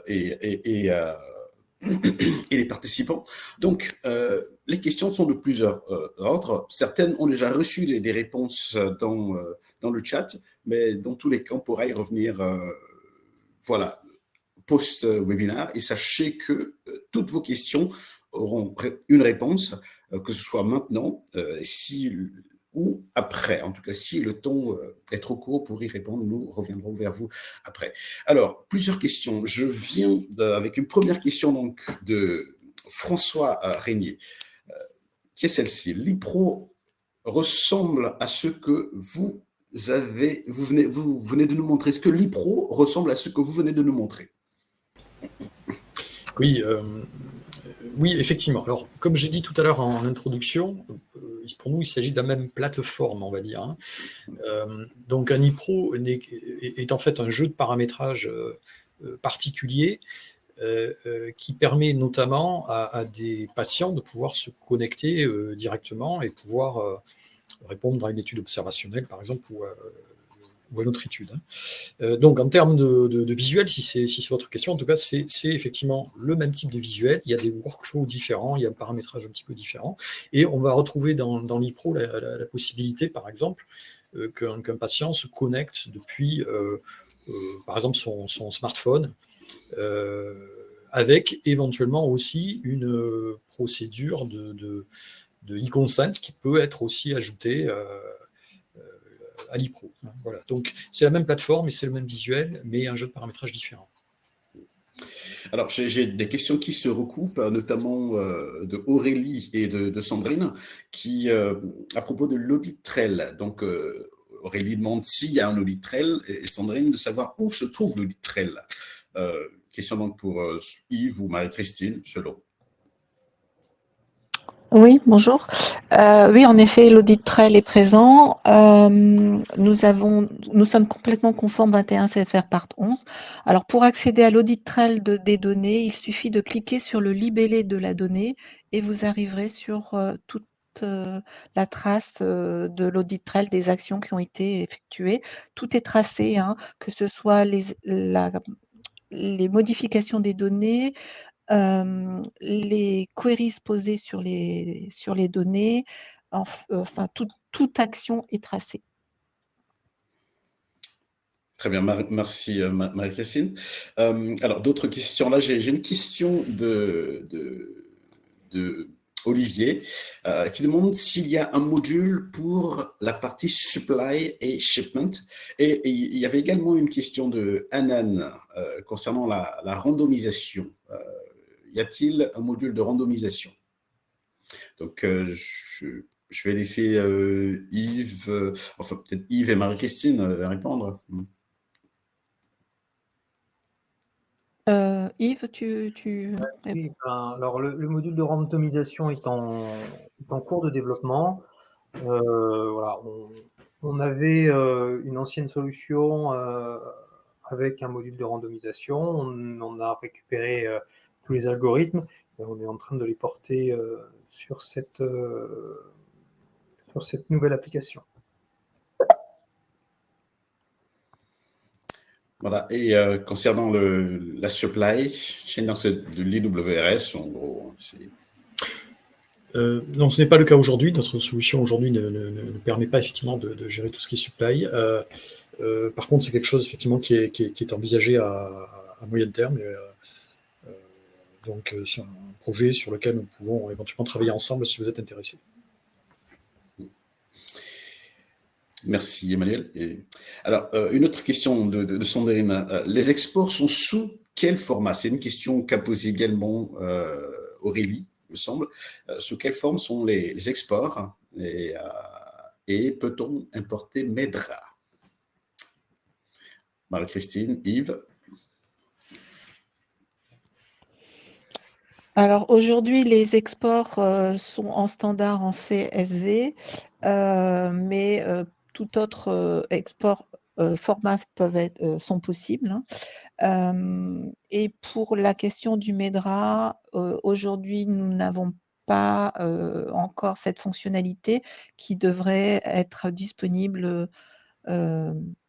Speaker 3: et les participants. Donc, les questions sont de plusieurs ordres. Certaines ont déjà reçu des réponses dans le chat, mais dans tous les cas, on pourra y revenir voilà, post-webinaire. Et sachez que toutes vos questions auront une réponse, que ce soit maintenant, ou après. En tout cas, si le temps est trop court pour y répondre, nous reviendrons vers vous après. Alors, plusieurs questions. Je viens avec une première question donc, de François Régnier, qui est celle-ci. L'IPRO ressemble à ce que vous venez de nous montrer. Est-ce que l'IPRO ressemble à ce que vous venez de nous montrer?
Speaker 1: Oui, oui, effectivement. Alors, comme j'ai dit tout à l'heure en introduction, pour nous, il s'agit de la même plateforme, on va dire, hein. Donc, un IPRO est en fait un jeu de paramétrage particulier qui permet notamment à des patients de pouvoir se connecter directement et pouvoir répondre à une étude observationnelle, par exemple, ou à une autre étude, hein. Donc, en termes de visuel, si c'est votre question, en tout cas, c'est effectivement le même type de visuel. Il y a des workflows différents, il y a un paramétrage un petit peu différent. Et on va retrouver dans l'ePro la possibilité, par exemple, qu'un patient se connecte depuis, par exemple, son smartphone, avec éventuellement aussi une procédure de e-consent qui peut être aussi ajoutée à l'ePro. Voilà. Donc, c'est la même plateforme et c'est le même visuel, mais un jeu de paramétrage différent.
Speaker 3: Alors, j'ai des questions qui se recoupent, notamment de Aurélie et de Sandrine, qui, à propos de l'audit trail. Donc, Aurélie demande s'il y a un audit trail et Sandrine de savoir où se trouve l'audit trail. Question donc pour Yves ou Marie-Christine, selon.
Speaker 4: Oui, bonjour. Oui, en effet, l'audit trail est présent. Nous sommes complètement conformes 21 CFR Part 11. Alors, pour accéder à l'audit trail des données, il suffit de cliquer sur le libellé de la donnée et vous arriverez sur toute la trace de l'audit trail des actions qui ont été effectuées. Tout est tracé, hein, que ce soit les modifications des données, les queries posées sur les données, enfin toute action est tracée.
Speaker 3: Très bien, merci Marie-Christine. Alors, d'autres questions. Là, j'ai une question de Olivier qui demande s'il y a un module pour la partie supply et shipment. Et il y avait également une question de Anan concernant la randomisation. Y a-t-il un module de randomisation? Donc, je vais laisser Yves, enfin peut-être Yves et Marie-Christine répondre.
Speaker 4: Yves,
Speaker 5: Oui, alors le module de randomisation est en cours de développement. Voilà, on avait une ancienne solution avec un module de randomisation. On a récupéré tous les algorithmes et on est en train de les porter sur cette nouvelle application.
Speaker 3: Voilà, et concernant la supply chain de l'IWRS, en gros,
Speaker 1: non, ce n'est pas le cas aujourd'hui. Notre solution aujourd'hui ne permet pas effectivement de gérer tout ce qui est supply. Par contre, c'est quelque chose effectivement qui est envisagé à moyen terme. Donc, c'est un projet sur lequel nous pouvons éventuellement travailler ensemble si vous êtes intéressés.
Speaker 3: Merci Emmanuel. Alors, une autre question de Sandrine. Les exports sont sous quel format? C'est une question qu'a posée également Aurélie, il me semble. Sous quelle forme sont les exports et peut-on importer Medra? Marie-Christine, Yves?
Speaker 4: Alors aujourd'hui, les exports sont en standard en CSV, mais tout autre export format sont possibles. Et pour la question du Medra, aujourd'hui, nous n'avons pas encore cette fonctionnalité qui devrait être disponible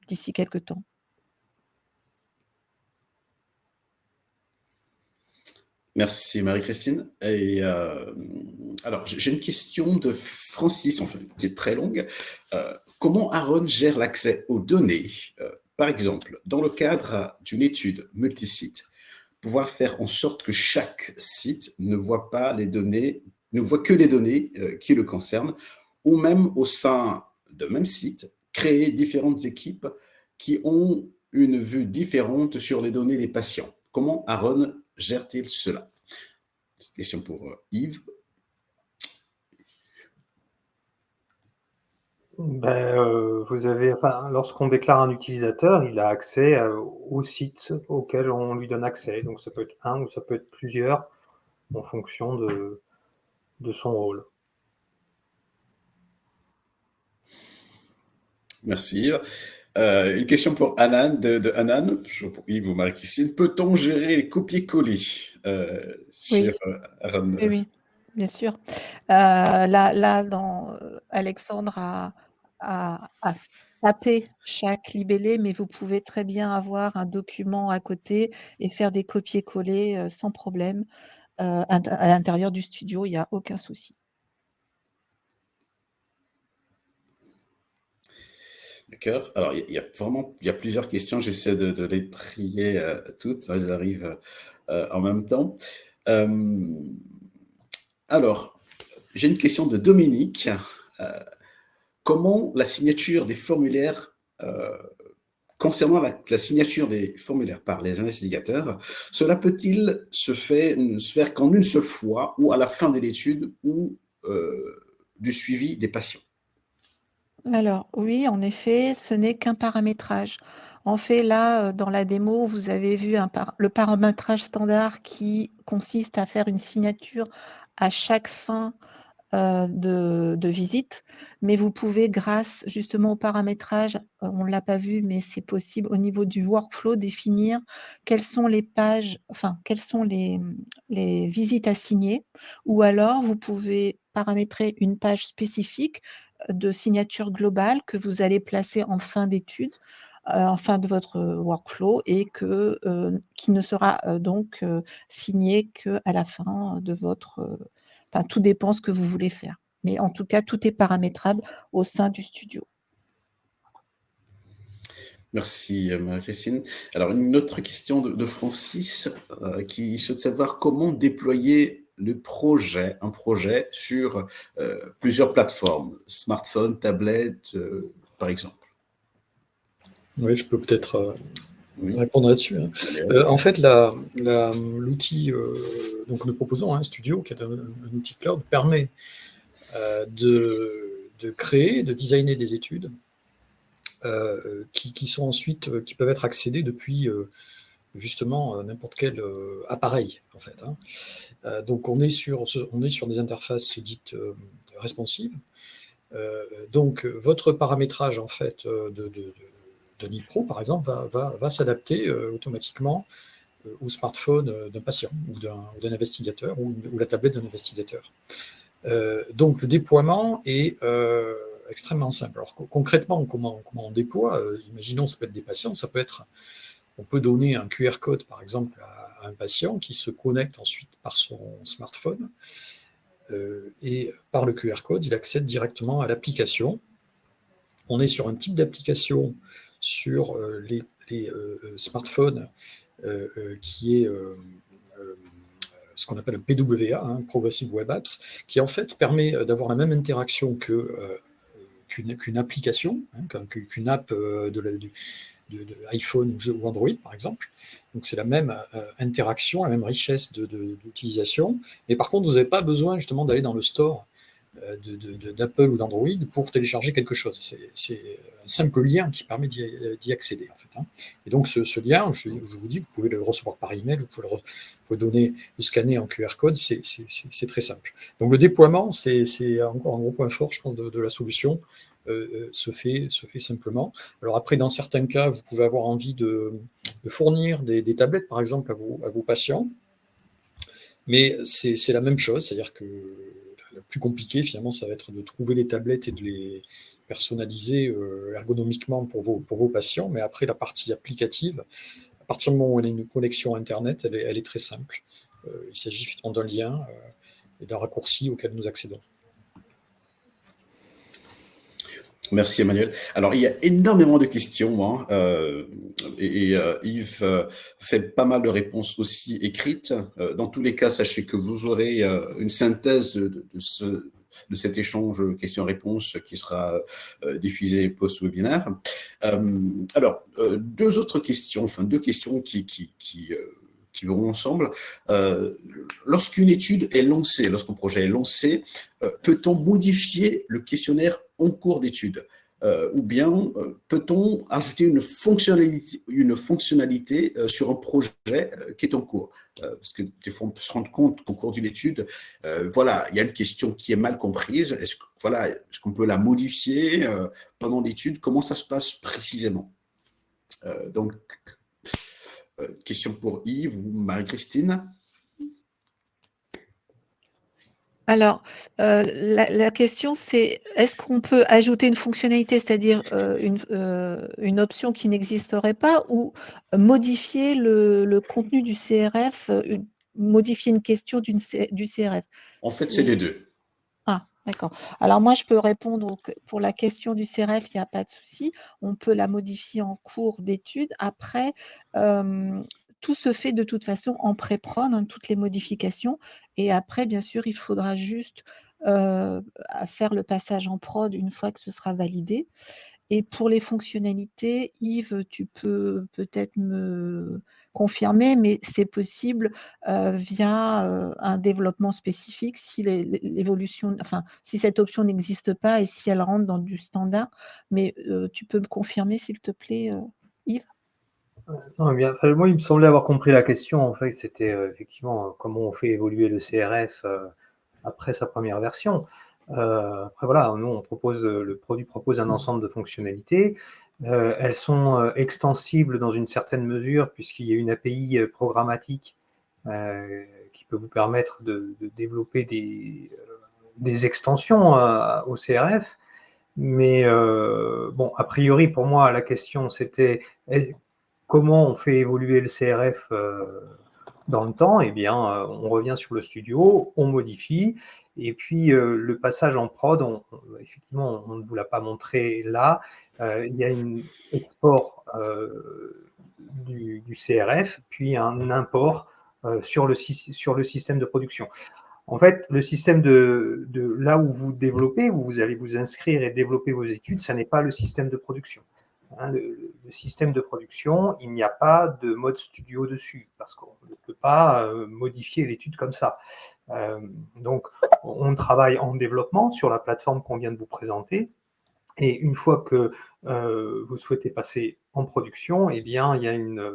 Speaker 4: d'ici quelques temps.
Speaker 3: Merci Marie-Christine. Et alors, j'ai une question de Francis, en fait, qui est très longue. Comment Aaron gère l'accès aux données? Par exemple, dans le cadre d'une étude multisite, pouvoir faire en sorte que chaque site ne voit pas les données, ne voit que les données qui le concernent, ou même au sein d'un même site, créer différentes équipes qui ont une vue différente sur les données des patients. Comment Aaron gère-t-il cela? Question pour Yves.
Speaker 5: Vous avez, lorsqu'on déclare un utilisateur, il a accès au site auquel on lui donne accès. Donc ça peut être un ou ça peut être plusieurs en fonction de son rôle.
Speaker 3: Merci Yves. Une question pour Anan, de Anan, pour Yves ou Marie-Christine. Peut-on gérer les copier-coller sur Aaron?
Speaker 4: Oui, bien sûr. Là Alexandre a taper chaque libellé, mais vous pouvez très bien avoir un document à côté et faire des copier-coller, sans problème, à l'intérieur du studio, il y a aucun souci.
Speaker 3: D'accord. Alors, il y a plusieurs questions. J'essaie de les trier toutes. Elles arrivent en même temps. Alors, j'ai une question de Dominique. Euh, Comment la signature des formulaires, concernant la signature des formulaires par les investigateurs, cela peut-il se faire qu'en une seule fois ou à la fin de l'étude ou du suivi des patients?
Speaker 4: Alors oui, en effet, ce n'est qu'un paramétrage. En fait, là, dans la démo, vous avez vu le paramétrage standard qui consiste à faire une signature à chaque fin de visite, mais vous pouvez, grâce justement au paramétrage, on ne l'a pas vu, mais c'est possible au niveau du workflow, définir quelles sont les pages, enfin, quelles sont les visites à signer, ou alors vous pouvez paramétrer une page spécifique de signature globale que vous allez placer en fin d'étude, en fin de votre workflow et qui ne sera donc signé qu'à la fin de votre enfin, tout dépend ce que vous voulez faire. Mais en tout cas, tout est paramétrable au sein du studio.
Speaker 3: Merci, Marie-Christine. Alors, une autre question de Francis qui souhaite savoir comment déployer un projet sur plusieurs plateformes, smartphone, tablette, par exemple.
Speaker 1: Oui, je peux peut-être
Speaker 3: Oui.
Speaker 1: répondre là-dessus. Hein. En fait, l'outil, donc nous proposons un studio qui est un outil cloud, permet de créer, de designer des études qui sont ensuite, qui peuvent être accédées depuis justement n'importe quel appareil, en fait. Hein. Donc on est sur des interfaces dites responsives. Donc votre paramétrage en fait de Nipro, par exemple, va s'adapter automatiquement au smartphone d'un patient ou d'un investigateur ou la tablette d'un investigateur. Donc le déploiement est extrêmement simple. Alors concrètement, comment on déploie imaginons, ça peut être des patients, ça peut être, on peut donner un QR code par exemple à un patient qui se connecte ensuite par son smartphone et par le QR code, il accède directement à l'application. On est sur un type d'application sur les smartphones qui est ce qu'on appelle un PWA, hein, Progressive Web Apps, qui en fait permet d'avoir la même interaction qu'une application, hein, qu'une app de iPhone ou Android, par exemple. Donc c'est la même interaction, la même richesse d'utilisation. Mais par contre, vous n'avez pas besoin justement d'aller dans le store d'Apple ou d'Android pour télécharger quelque chose. C'est un simple lien qui permet d'y accéder. En fait, hein. Et donc ce lien, je vous dis, vous pouvez le recevoir par email, vous pouvez le scanner en QR code, c'est très simple. Donc le déploiement, c'est encore un gros point fort, je pense, de la solution. Se fait simplement. Alors après, dans certains cas, vous pouvez avoir envie de fournir des tablettes, par exemple, à vos patients, mais c'est la même chose, c'est-à-dire que le plus compliqué, finalement, ça va être de trouver les tablettes et de les personnaliser ergonomiquement pour vos patients, mais après, la partie applicative, à partir du moment où on a une connexion Internet, elle est très simple. Il s'agit finalement d'un lien et d'un raccourci auquel nous accédons.
Speaker 3: Merci Emmanuel. Alors il y a énormément de questions et Yves fait pas mal de réponses aussi écrites. Dans tous les cas, sachez que vous aurez une synthèse de cet échange questions-réponses qui sera diffusé post-webinaire. Alors deux questions qui vont ensemble. Lorsqu'une étude est lancée, lorsqu'un projet est lancé, peut-on modifier le questionnaire en cours d'étude ou bien peut-on ajouter une fonctionnalité sur un projet qui est en cours parce que des fois on peut se rendre compte qu'au cours d'une étude, voilà, il y a une question qui est mal comprise. Est-ce qu'on peut la modifier pendant l'étude? Comment ça se passe précisément? Donc, question pour Yves ou Marie-Christine.
Speaker 4: Alors, la question c'est, est-ce qu'on peut ajouter une fonctionnalité, c'est-à-dire, une option qui n'existerait pas ou modifier le contenu du CRF, modifier une question du CRF?
Speaker 3: En fait, c'est les deux.
Speaker 4: Ah, d'accord. Alors moi, je peux répondre pour la question du CRF, il n'y a pas de souci. On peut la modifier en cours d'étude. Après, tout se fait de toute façon en pré-prod, hein, toutes les modifications et après, bien sûr, il faudra juste, à faire le passage en prod une fois que ce sera validé et pour les fonctionnalités, Yves, tu peux peut-être me confirmer, mais c'est possible, via, un développement spécifique si l'évolution enfin, si cette option n'existe pas et si elle rentre dans du standard. Mais, tu peux me confirmer s'il te plaît, Yves?
Speaker 5: Non, bien, enfin, moi, il me semblait avoir compris la question. En fait, c'était effectivement comment on fait évoluer le CRF après sa première version. Après, voilà, nous, on propose, le produit propose un ensemble de fonctionnalités. Elles sont extensibles dans une certaine mesure, puisqu'il y a une API programmatique qui peut vous permettre de développer des extensions au CRF. Mais bon, a priori, pour moi, la question, c'était comment on fait évoluer le CRF dans le temps? Eh bien, on revient sur le studio, on modifie, et puis le passage en prod, effectivement, on ne vous l'a pas montré là, il y a un export du CRF, puis un import sur le système de production. En fait, le système de là où vous développez, où vous allez vous inscrire et développer vos études, ça n'est pas le système de production. Hein, le système de production, il n'y a pas de mode studio dessus, parce qu'on ne peut pas modifier l'étude comme ça. Donc, on travaille en développement sur la plateforme qu'on vient de vous présenter, et une fois que vous souhaitez passer en production, eh bien, il y a une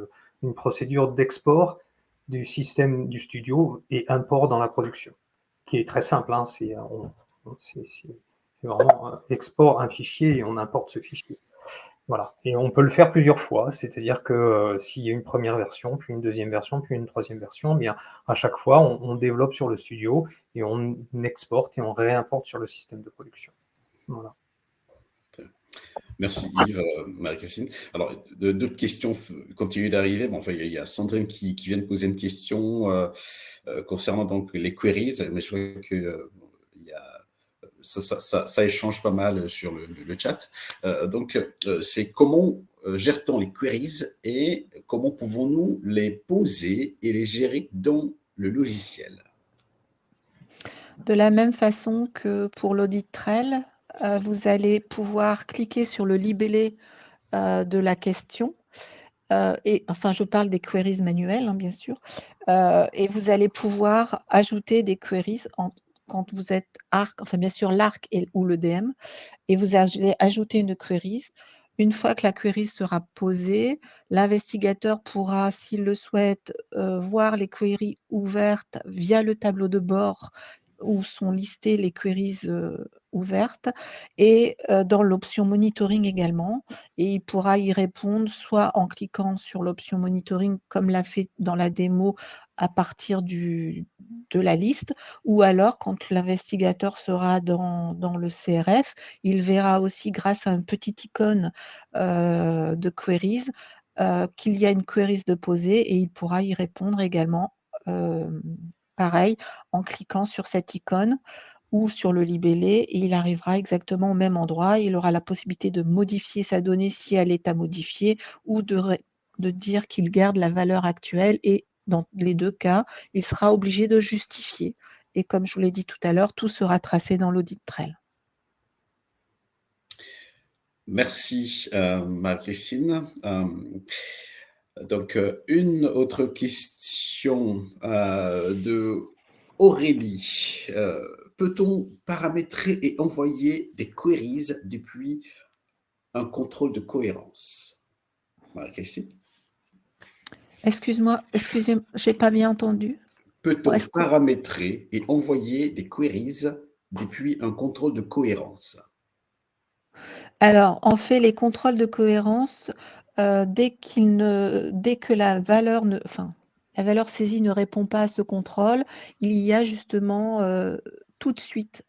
Speaker 5: procédure d'export du système du studio et import dans la production, qui est très simple. Hein, c'est vraiment export un fichier et on importe ce fichier. Voilà. Et on peut le faire plusieurs fois, c'est-à-dire que s'il y a une première version, puis une deuxième version, puis une troisième version, eh bien, à chaque fois, on développe sur le studio et on exporte et on réimporte sur le système de production. Voilà.
Speaker 3: Merci Yves, Marie-Christine. Alors, d'autres questions continuent d'arriver. Bon, enfin, il y a Sandrine qui vient de poser une question concernant donc les queries, mais je vois que ça échange pas mal sur le chat. Donc, c'est comment gère-t-on les queries et comment pouvons-nous les poser et les gérer dans le logiciel?
Speaker 4: De la même façon que pour l'audit trail, vous allez pouvoir cliquer sur le libellé, de la question, et enfin je parle des queries manuelles, hein, bien sûr, et vous allez pouvoir ajouter des queries quand vous êtes ARC, enfin bien sûr l'ARC ou le DM et vous allez ajouter une query. Une fois que la query sera posée, l'investigateur pourra, s'il le souhaite, voir les queries ouvertes via le tableau de bord où sont listées les queries, ouvertes et dans l'option monitoring également et il pourra y répondre soit en cliquant sur l'option monitoring comme l'a fait dans la démo à partir de la liste ou alors quand l'investigateur sera dans le CRF, il verra aussi grâce à une petite icône, de queries, qu'il y a une queries de poser et il pourra y répondre également, pareil en cliquant sur cette icône ou sur le libellé et il arrivera exactement au même endroit. Il aura la possibilité de modifier sa donnée si elle est à modifier ou de dire qu'il garde la valeur actuelle et dans les 2 cas, il sera obligé de justifier et comme je vous l'ai dit tout à l'heure, tout sera tracé dans l'audit trail.
Speaker 3: Merci Marie-Christine. Donc, une autre question de Aurélie. Peut-on paramétrer et envoyer des queries depuis un contrôle de cohérence? Marie-Christine?
Speaker 4: Excusez-moi, j'ai pas bien entendu.
Speaker 3: Peut-on paramétrer et envoyer des queries depuis un contrôle de cohérence?
Speaker 4: Alors, on fait les contrôles de cohérence, dès que la valeur saisie ne répond pas à ce contrôle, il y a justement, tout de suite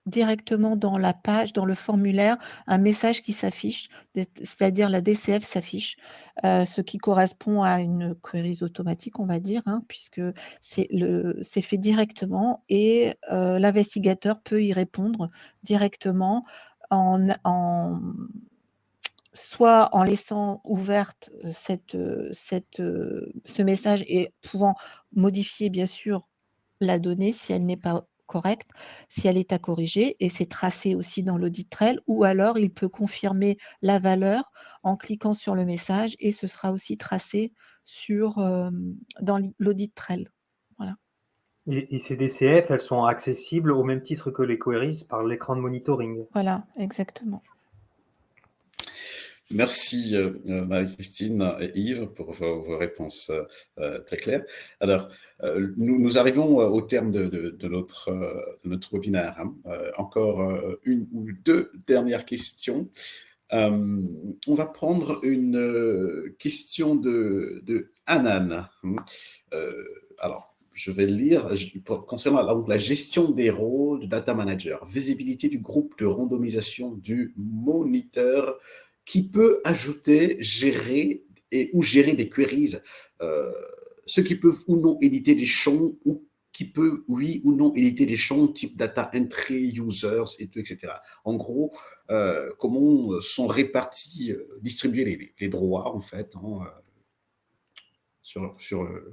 Speaker 4: directement dans la page, dans le formulaire, un message qui s'affiche, c'est-à-dire la DCF s'affiche, ce qui correspond à une queries automatique, on va dire, hein, puisque c'est fait directement et l'investigateur peut y répondre directement soit en laissant ouverte ce message et pouvant modifier bien sûr la donnée si elle n'est pas correcte, si elle est à corriger, et c'est tracé aussi dans l'audit trail, ou alors il peut confirmer la valeur en cliquant sur le message et ce sera aussi tracé dans l'audit trail. Voilà.
Speaker 5: Et ces DCF, elles sont accessibles au même titre que les queries par l'écran de monitoring.
Speaker 4: Voilà, exactement.
Speaker 3: Merci Marie-Christine et Yves pour vos réponses très claires. Alors, nous arrivons au terme de notre webinaire. Hein. Encore une ou deux dernières questions. On va prendre une question de Anan. Alors, je vais le lire. Concernant donc, la gestion des rôles de data manager, visibilité du groupe de randomisation du moniteur, qui peut ajouter, gérer ou gérer des queries, ceux qui peuvent ou non éditer des champs, ou qui peut, oui ou non, éditer des champs type data entry, users, et tout, etc. En gros, comment sont répartis, distribués les droits, en fait, hein, sur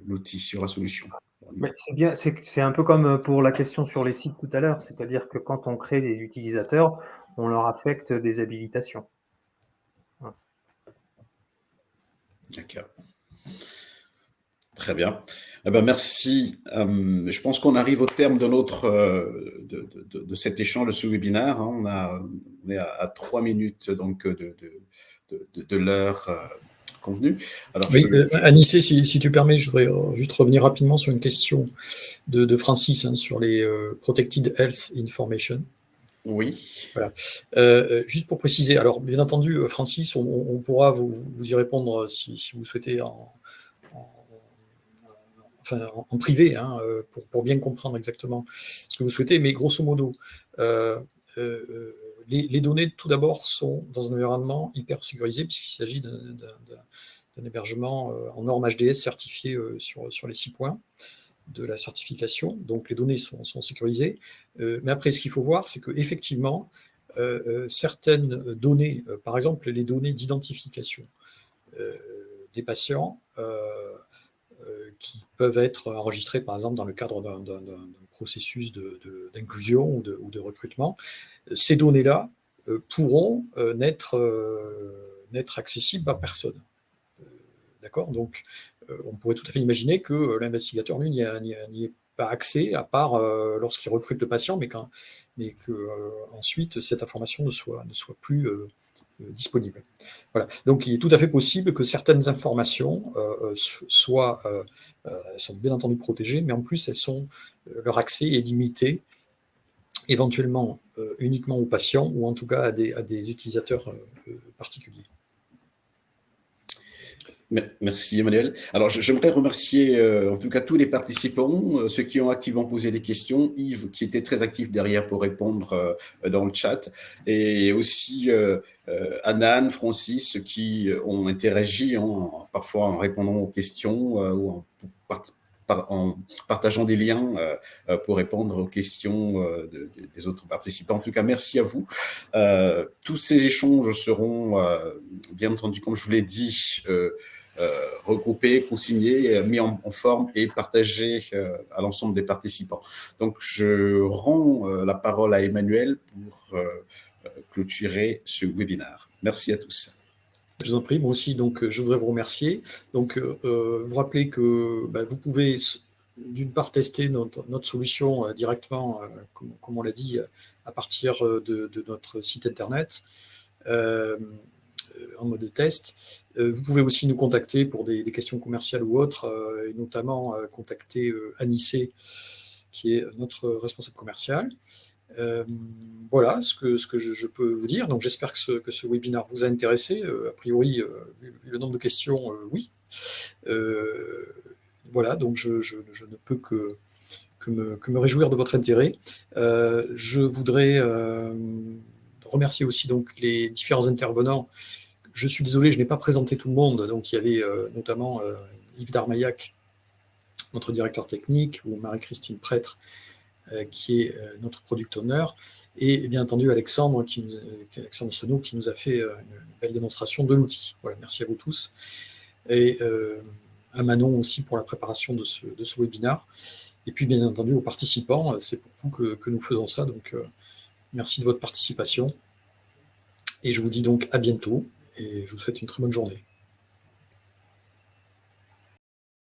Speaker 3: l'outil, sur la solution.
Speaker 5: Mais c'est bien, c'est un peu comme pour la question sur les sites tout à l'heure, c'est-à-dire que quand on crée des utilisateurs, on leur affecte des habilitations.
Speaker 3: D'accord. Très bien. Eh ben, merci. Je pense qu'on arrive au terme de cet échange, de ce webinaire. Hein. On est à 3 minutes donc, de l'heure convenue. Alors,
Speaker 1: oui, Anissé, si tu permets, je voudrais juste revenir rapidement sur une question de Francis hein, sur les Protected Health Information.
Speaker 3: Oui.
Speaker 1: Voilà. Juste pour préciser, alors bien entendu, Francis, on pourra vous y répondre si vous souhaitez en privé, hein, pour bien comprendre exactement ce que vous souhaitez, mais grosso modo, les données, tout d'abord, sont dans un environnement hyper sécurisé, puisqu'il s'agit d'un hébergement en norme HDS certifié sur les 6 points de la certification, donc les données sont sécurisées. Mais après, ce qu'il faut voir, c'est qu'effectivement, certaines données, par exemple les données d'identification des patients, qui peuvent être enregistrées, par exemple, dans le cadre d'un processus d'inclusion ou de recrutement, ces données-là pourront n'être accessibles à personne. D'accord ? Donc, on pourrait tout à fait imaginer que l'investigateur, lui, n'y ait pas accès, à part lorsqu'il recrute le patient, mais qu'ensuite, cette information ne soit plus disponible. Voilà. Donc, il est tout à fait possible que certaines informations sont bien entendu protégées, mais en plus, leur accès est limité, éventuellement uniquement aux patients, ou en tout cas à des utilisateurs particuliers.
Speaker 3: Merci Emmanuel. Alors j'aimerais remercier en tout cas tous les participants, ceux qui ont activement posé des questions, Yves qui était très actif derrière pour répondre dans le chat, et aussi Anan, Francis qui ont interagi parfois en répondant aux questions ou en partageant des liens pour répondre aux questions des autres participants. En tout cas, merci à vous. Tous ces échanges seront, bien entendu, comme je vous l'ai dit, regroupés, consignés, mis en forme et partagés à l'ensemble des participants. Donc, je rends la parole à Emmanuel pour clôturer ce webinaire. Merci à tous.
Speaker 1: Je vous en prie, moi aussi, donc je voudrais vous remercier. Donc, vous rappelez que vous pouvez d'une part tester notre solution directement, comme on l'a dit, à partir de notre site internet, en mode test. Vous pouvez aussi nous contacter pour des questions commerciales ou autres, et notamment contacter Anissé, qui est notre responsable commercial. Voilà ce que je peux vous dire. Donc j'espère que ce webinaire vous a intéressé. A priori, vu le nombre de questions, oui. Voilà, donc je ne peux que que me réjouir de votre intérêt. Je voudrais remercier aussi donc les différents intervenants. Je suis désolé, je n'ai pas présenté tout le monde. Donc il y avait notamment Yves Darmaillac, notre directeur technique, ou Marie-Christine Prêtre, qui est notre product owner, et bien entendu Alexandre Senot, qui nous a fait une belle démonstration de l'outil. Voilà, merci à vous tous. Et à Manon aussi pour la préparation de ce webinaire. Et puis bien entendu aux participants, c'est pour vous que nous faisons ça. Donc merci de votre participation. Et je vous dis donc à bientôt, et je vous souhaite une très bonne journée.